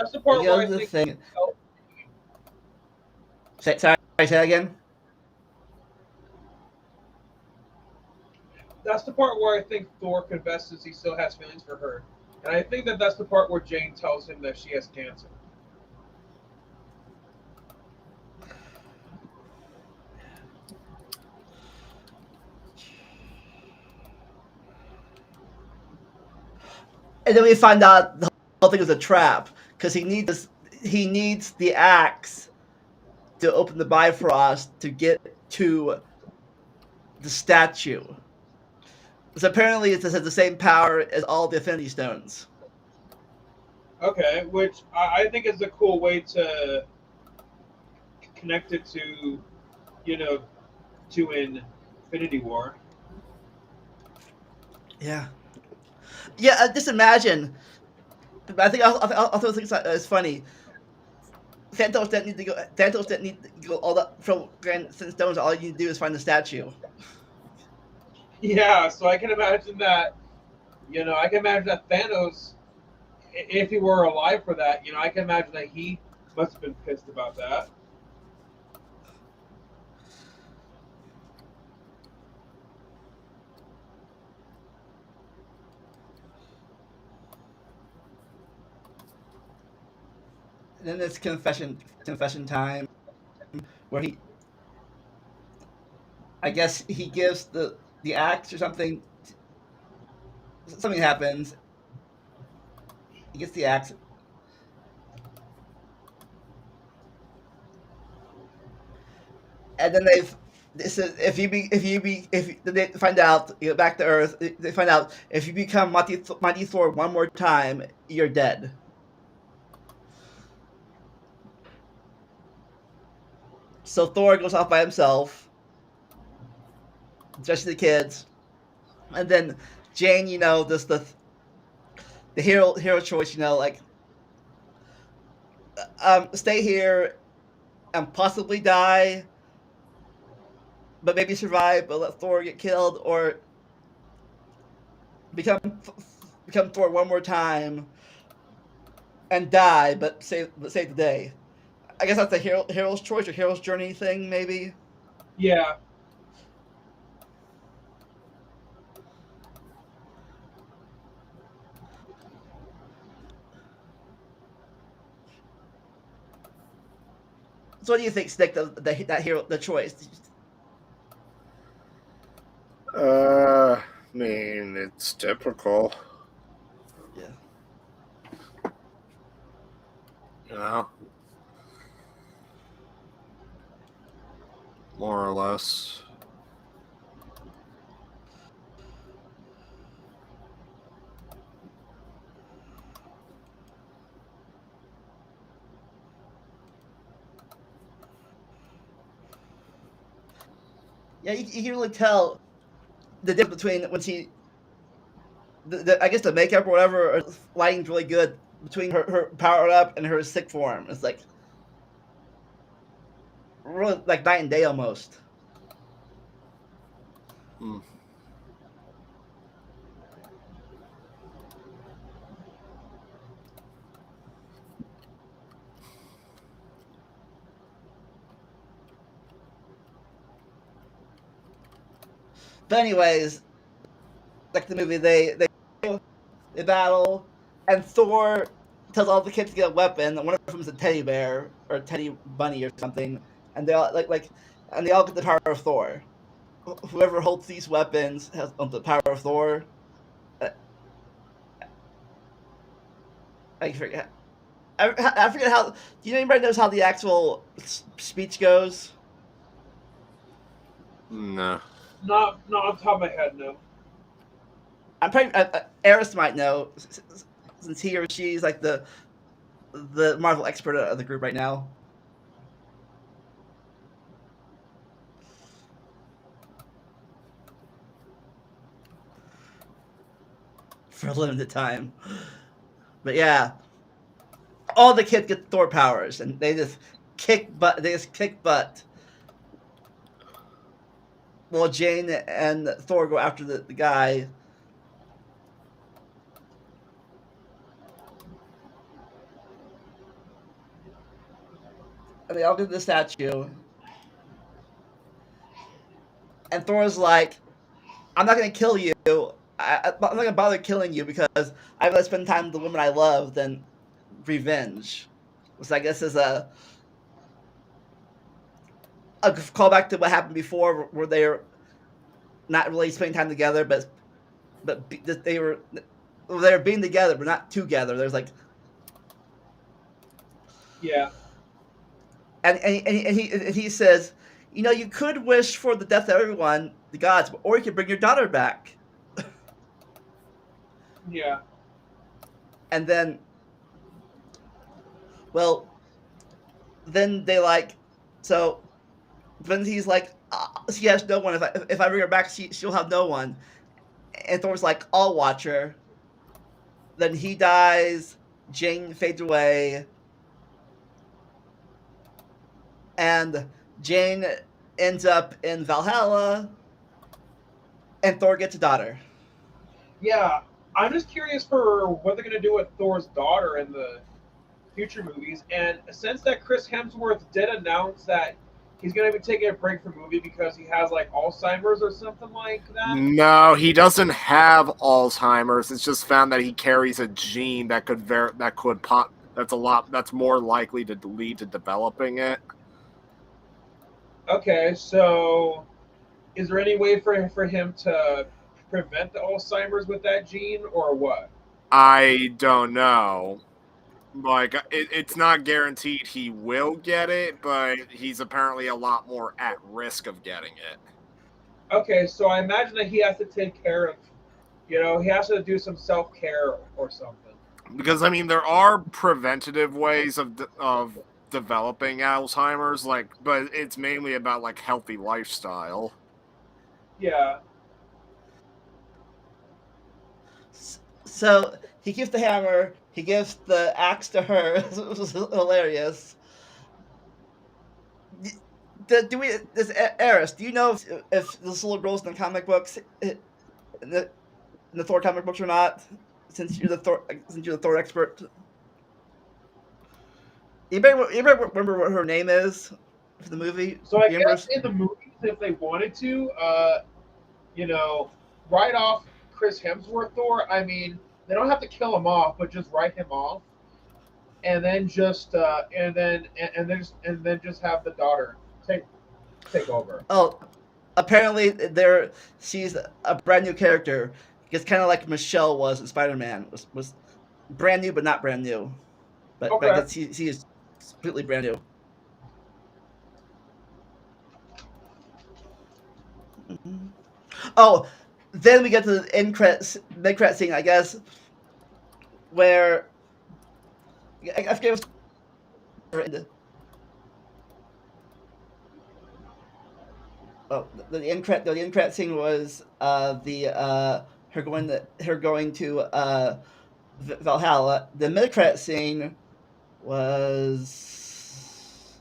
That's the part The where I other think. thing. Oh, Sorry, say that again. that's the part where I think Thor confesses he still has feelings for her, and I think that that's the part where Jane tells him that she has cancer. And then we find out the whole thing is a trap because he needs the axe to open the Bifrost to get to the statue. So apparently it has the same power as all the Affinity Stones. Okay, which I think is a cool way to connect it to, you know, to Infinity War. Yeah, yeah. Just imagine. I think I also think it's funny. Thanos didn't need to go. Thanos didn't need to go all that from Grand Stones. All you need to do is find the statue. Yeah, so I can imagine that. I can imagine that Thanos, if he were alive for that, I can imagine that he must have been pissed about that. And then it's confession time where I guess he gives the axe or something. Something happens. He gets the axe, and then this is if they find out back to Earth, they find out if you become Mighty Thor one more time, you're dead. So Thor goes off by himself, especially the kids, and then Jane, does the hero choice, like stay here and possibly die, but maybe survive, but let Thor get killed, or become become Thor one more time and die, but save the day. I guess that's a hero's choice or hero's journey thing, maybe. Yeah, So what do you think, Stick? That hero, the choice. I mean, it's typical, Yeah. you know, more or less. Yeah, you can really tell the difference between when I guess the makeup or whatever, or lighting's really good between her powered up and her sick form. It's like really like night and day almost. Hmm. But anyways, like the movie, they battle, and Thor tells all the kids to get a weapon. And one of them is a teddy bear or a teddy bunny or something, and they all and they all get the power of Thor. Whoever holds these weapons has the power of Thor. Uh, I forget. I forget how. Do you know anybody knows how the actual speech goes? No. Not on top of my head, no. I'm probably Eris might know since he or she's like the Marvel expert of the group right now. For a limited time. But yeah, all the kids get Thor powers, and they just kick butt. They just kick butt. Well, Jane and Thor go after the guy. And they all get to the statue. And Thor's like, I'm not going to kill you. I'm not going to bother killing you because I'd rather spend time with the woman I love than revenge. Which I guess is a callback to what happened before where they're not really spending time together, but they were being together, but not together. There's like, Yeah. and he says, you know, you could wish for the death of everyone, the gods, or you could bring your daughter back. Yeah. And then, well, then they like, so then he's like, she has no one. If I bring her back, she'll have no one. And Thor's like, I'll watch her. Then he dies. Jane fades away. And Jane ends up in Valhalla. And Thor gets a daughter. Yeah. I'm just curious for what they're going to do with Thor's daughter in the future movies. And since that Chris Hemsworth did announce that he's going to be taking a break from movie because he has like Alzheimer's or something like that. No, he doesn't have Alzheimer's. It's just found that he carries a gene that could pop. That's more likely to lead to developing it. Okay, so is there any way for him to prevent the Alzheimer's with that gene, or what? I don't know. Like, it's not guaranteed he will get it, but he's apparently a lot more at risk of getting it. Okay, so I imagine that he has to take care of, he has to do some self care or something. Because I mean, there are preventative ways of developing Alzheimer's, but it's mainly about like healthy lifestyle. Yeah. So he gives the hammer. He gives the axe to her. It was hilarious. Eris, do you know if this little girl's in the comic books, in the Thor comic books or not? Since you're the Thor expert, anybody remember what her name is for the movie? So I guess in the movies, if they wanted to, write off Chris Hemsworth Thor. I mean, they don't have to kill him off, but just write him off, and then just have the daughter take over. Oh, apparently she's a brand new character. It's kind of like Michelle was in Spider-Man. Was brand new, but not brand new. But I guess she is completely brand new. Mm-hmm. Oh, then we get to the mid-credit scene, I guess, where I forget the end credit scene was her going to Valhalla. The mid credit scene was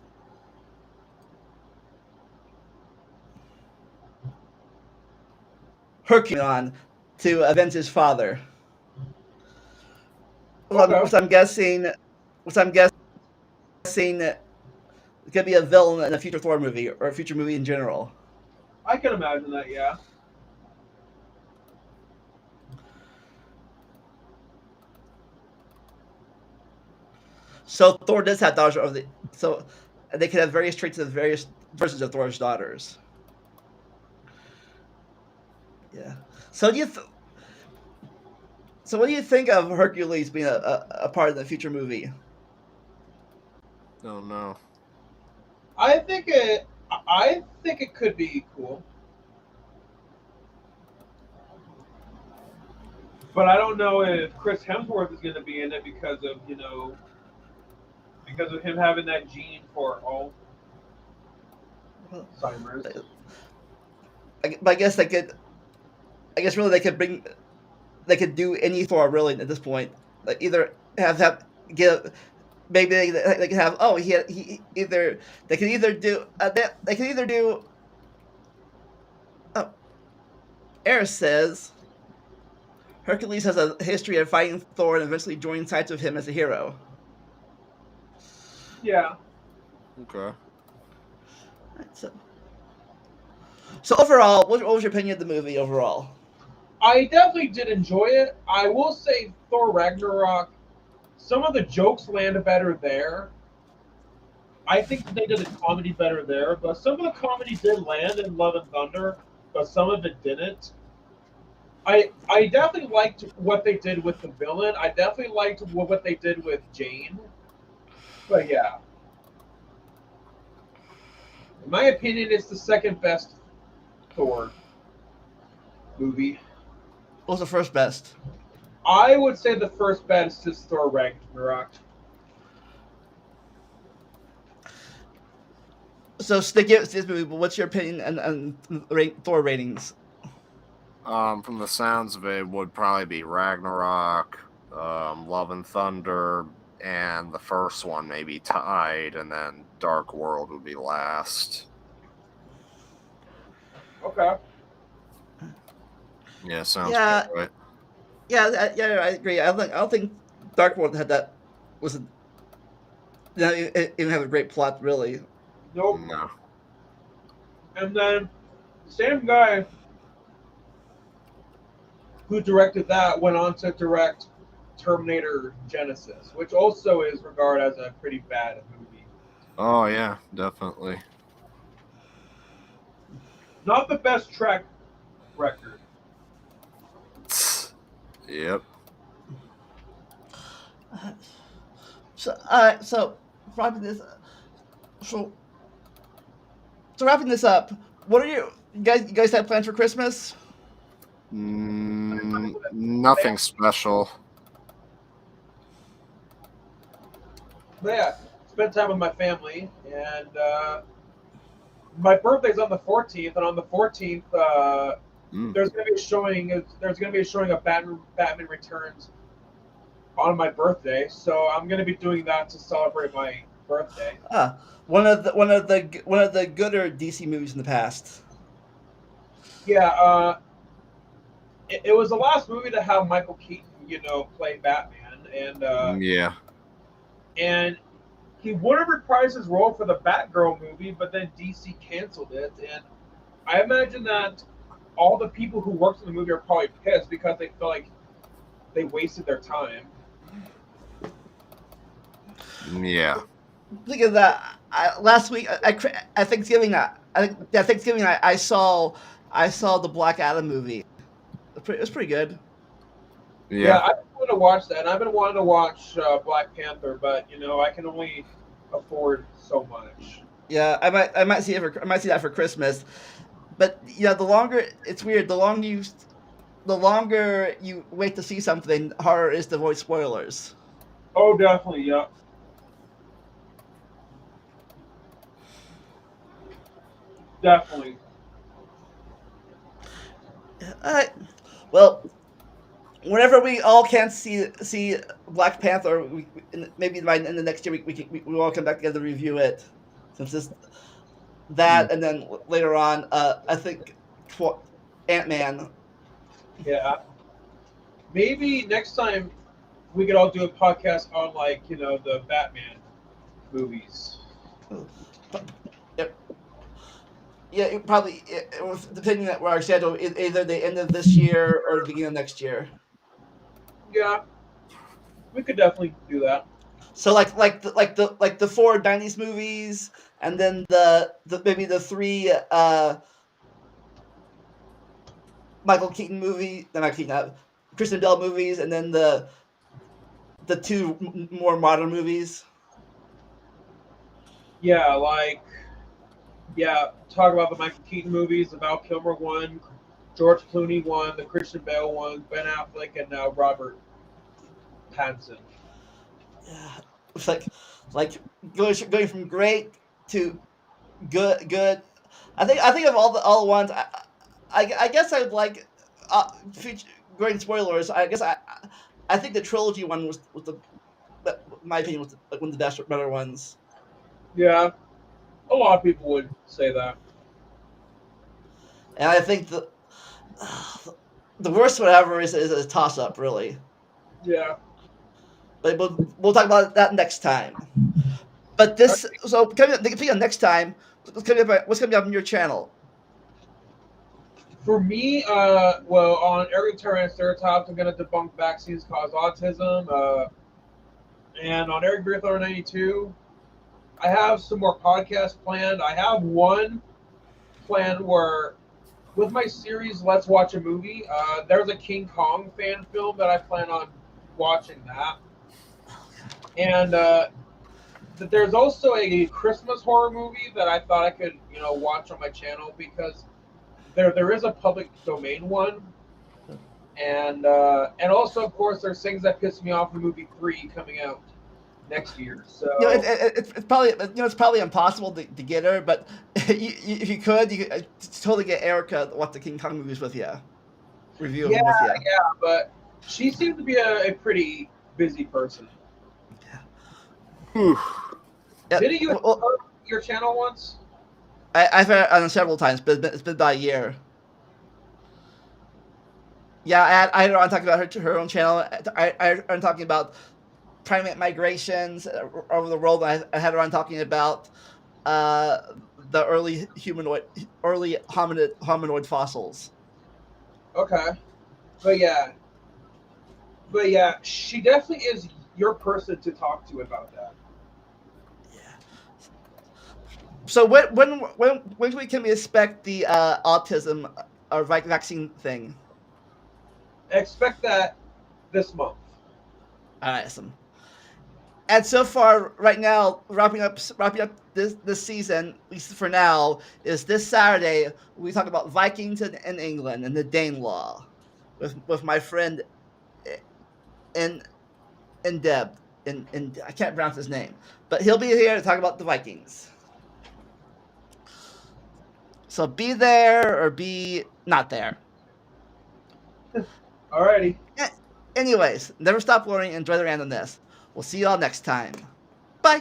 Hercules to avenge his father. Okay. Which I'm guessing could be a villain in a future Thor movie or a future movie in general. I can imagine that, yeah. So Thor does have daughters so they can have various traits of various versions of Thor's daughters. Yeah. So what do you think of Hercules being a part of the future movie? Oh no. I think it could be cool, but I don't know if Chris Hemsworth is going to be in it because of him having that gene for Alzheimer's. But I guess they could. I guess really they could do any Thor really at this point. Like either have get maybe they can have he either they can either do they can either do oh Eris says Hercules has a history of fighting Thor and eventually joining sides with him as a hero. Yeah. Okay. So, so overall, what was your opinion of the movie overall? I definitely did enjoy it. I will say Thor Ragnarok, some of the jokes landed better there. I think they did the comedy better there, but some of the comedy did land in Love and Thunder, but some of it didn't. I definitely liked what they did with the villain. I definitely liked what they did with Jane. But yeah, in my opinion, it's the second best Thor movie. What was the first best? I would say the first best is Thor Ragnarok. So stick it to this movie, but what's your opinion on Thor ratings? From the sounds of it, would probably be Ragnarok, Love and Thunder, and the first one maybe tied, and then Dark World would be last. Okay. Yeah, sounds Yeah. good, right? Yeah, I agree. I don't think Dark World had that it didn't have a great plot really. Nope. No. And then same guy who directed that went on to direct Terminator Genesis, which also is regarded as a pretty bad movie. Oh yeah, definitely. Not the best track record. Yep. So wrapping this, so wrapping this up, what are you guys have plans for Christmas? Nothing special. But yeah, spend time with my family, and my birthday's on the 14th, and on the 14th, there's going to be a showing. There's going to be a showing of Batman Returns on my birthday, so I'm going to be doing that to celebrate my birthday. One of the gooder DC movies in the past. Yeah, it was the last movie to have Michael Keaton, play Batman, and he would have reprised his role for the Batgirl movie, but then DC canceled it, and I imagine that all the people who worked in the movie are probably pissed because they feel like they wasted their time. Yeah. Think of that. Last week at Thanksgiving, I saw the Black Adam movie. It was pretty good. Yeah, I've been wanting to watch that. And I've been wanting to watch Black Panther, but I can only afford so much. Yeah, I might see that for Christmas. But the longer it's weird, the longer you wait to see something, harder is to avoid spoilers. Oh, definitely, yeah. Definitely. Well, whenever we all can see Black Panther, maybe in the next year we all come back together to review it. Since and then later on, I think Ant-Man. Yeah. Maybe next time we could all do a podcast on the Batman movies. Yep. Yeah, it was depending on our schedule, either the end of this year or the beginning of next year. Yeah, we could definitely do that. So like the 4 90s movies, and then the maybe the 3 Michael Keaton movie, not Keaton, Kristen Bell movies, and then the 2 more modern movies. Yeah, like talk about the Michael Keaton movies, the Val Kilmer one, George Clooney one, the Christian Bale one, Ben Affleck, and now Robert Pattinson. Yeah, it's like going from great to good. I think of all the ones. I guess I'd like feature, going spoilers. I think the trilogy one was the in my opinion was like one of the better ones. Yeah, a lot of people would say that. And I think the worst whatever is a toss up really. Yeah. But we'll talk about that next time. But this so coming up next time. What's gonna be up on your channel? For me, on Eric Triceratops, I'm going to debunk vaccines cause autism. And on Eric Griffith 92, I have some more podcasts planned. I have one planned where, with my series Let's Watch a Movie, there's a King Kong fan film that I plan on watching that. And there's also a Christmas horror movie that I thought I could, watch on my channel because there is a public domain one, and also of course there's things that piss me off in movie 3 coming out next year. So It's probably impossible to get her, but if you could totally get Erica to watch the King Kong movies with you, review them with you. Yeah, but she seems to be a pretty busy person. Whew. Didn't you your channel once? I've heard it on several times, but it's been about a year. Yeah, I had her on talking about her own channel. I heard her talking about primate migrations over the world. I had her on talking about the early hominoid fossils. Okay, but yeah, she definitely is your person to talk to about that. So when can we expect the autism or vaccine thing? Expect that this month. Awesome. And so far, right now, wrapping up this season, at least for now, is this Saturday. We talk about Vikings in England and the Danelaw with my friend in Deb. In I can't pronounce his name, but he'll be here to talk about the Vikings. So be there or be not there. Alrighty. Anyways, never stop learning and enjoy the randomness. We'll see you all next time. Bye.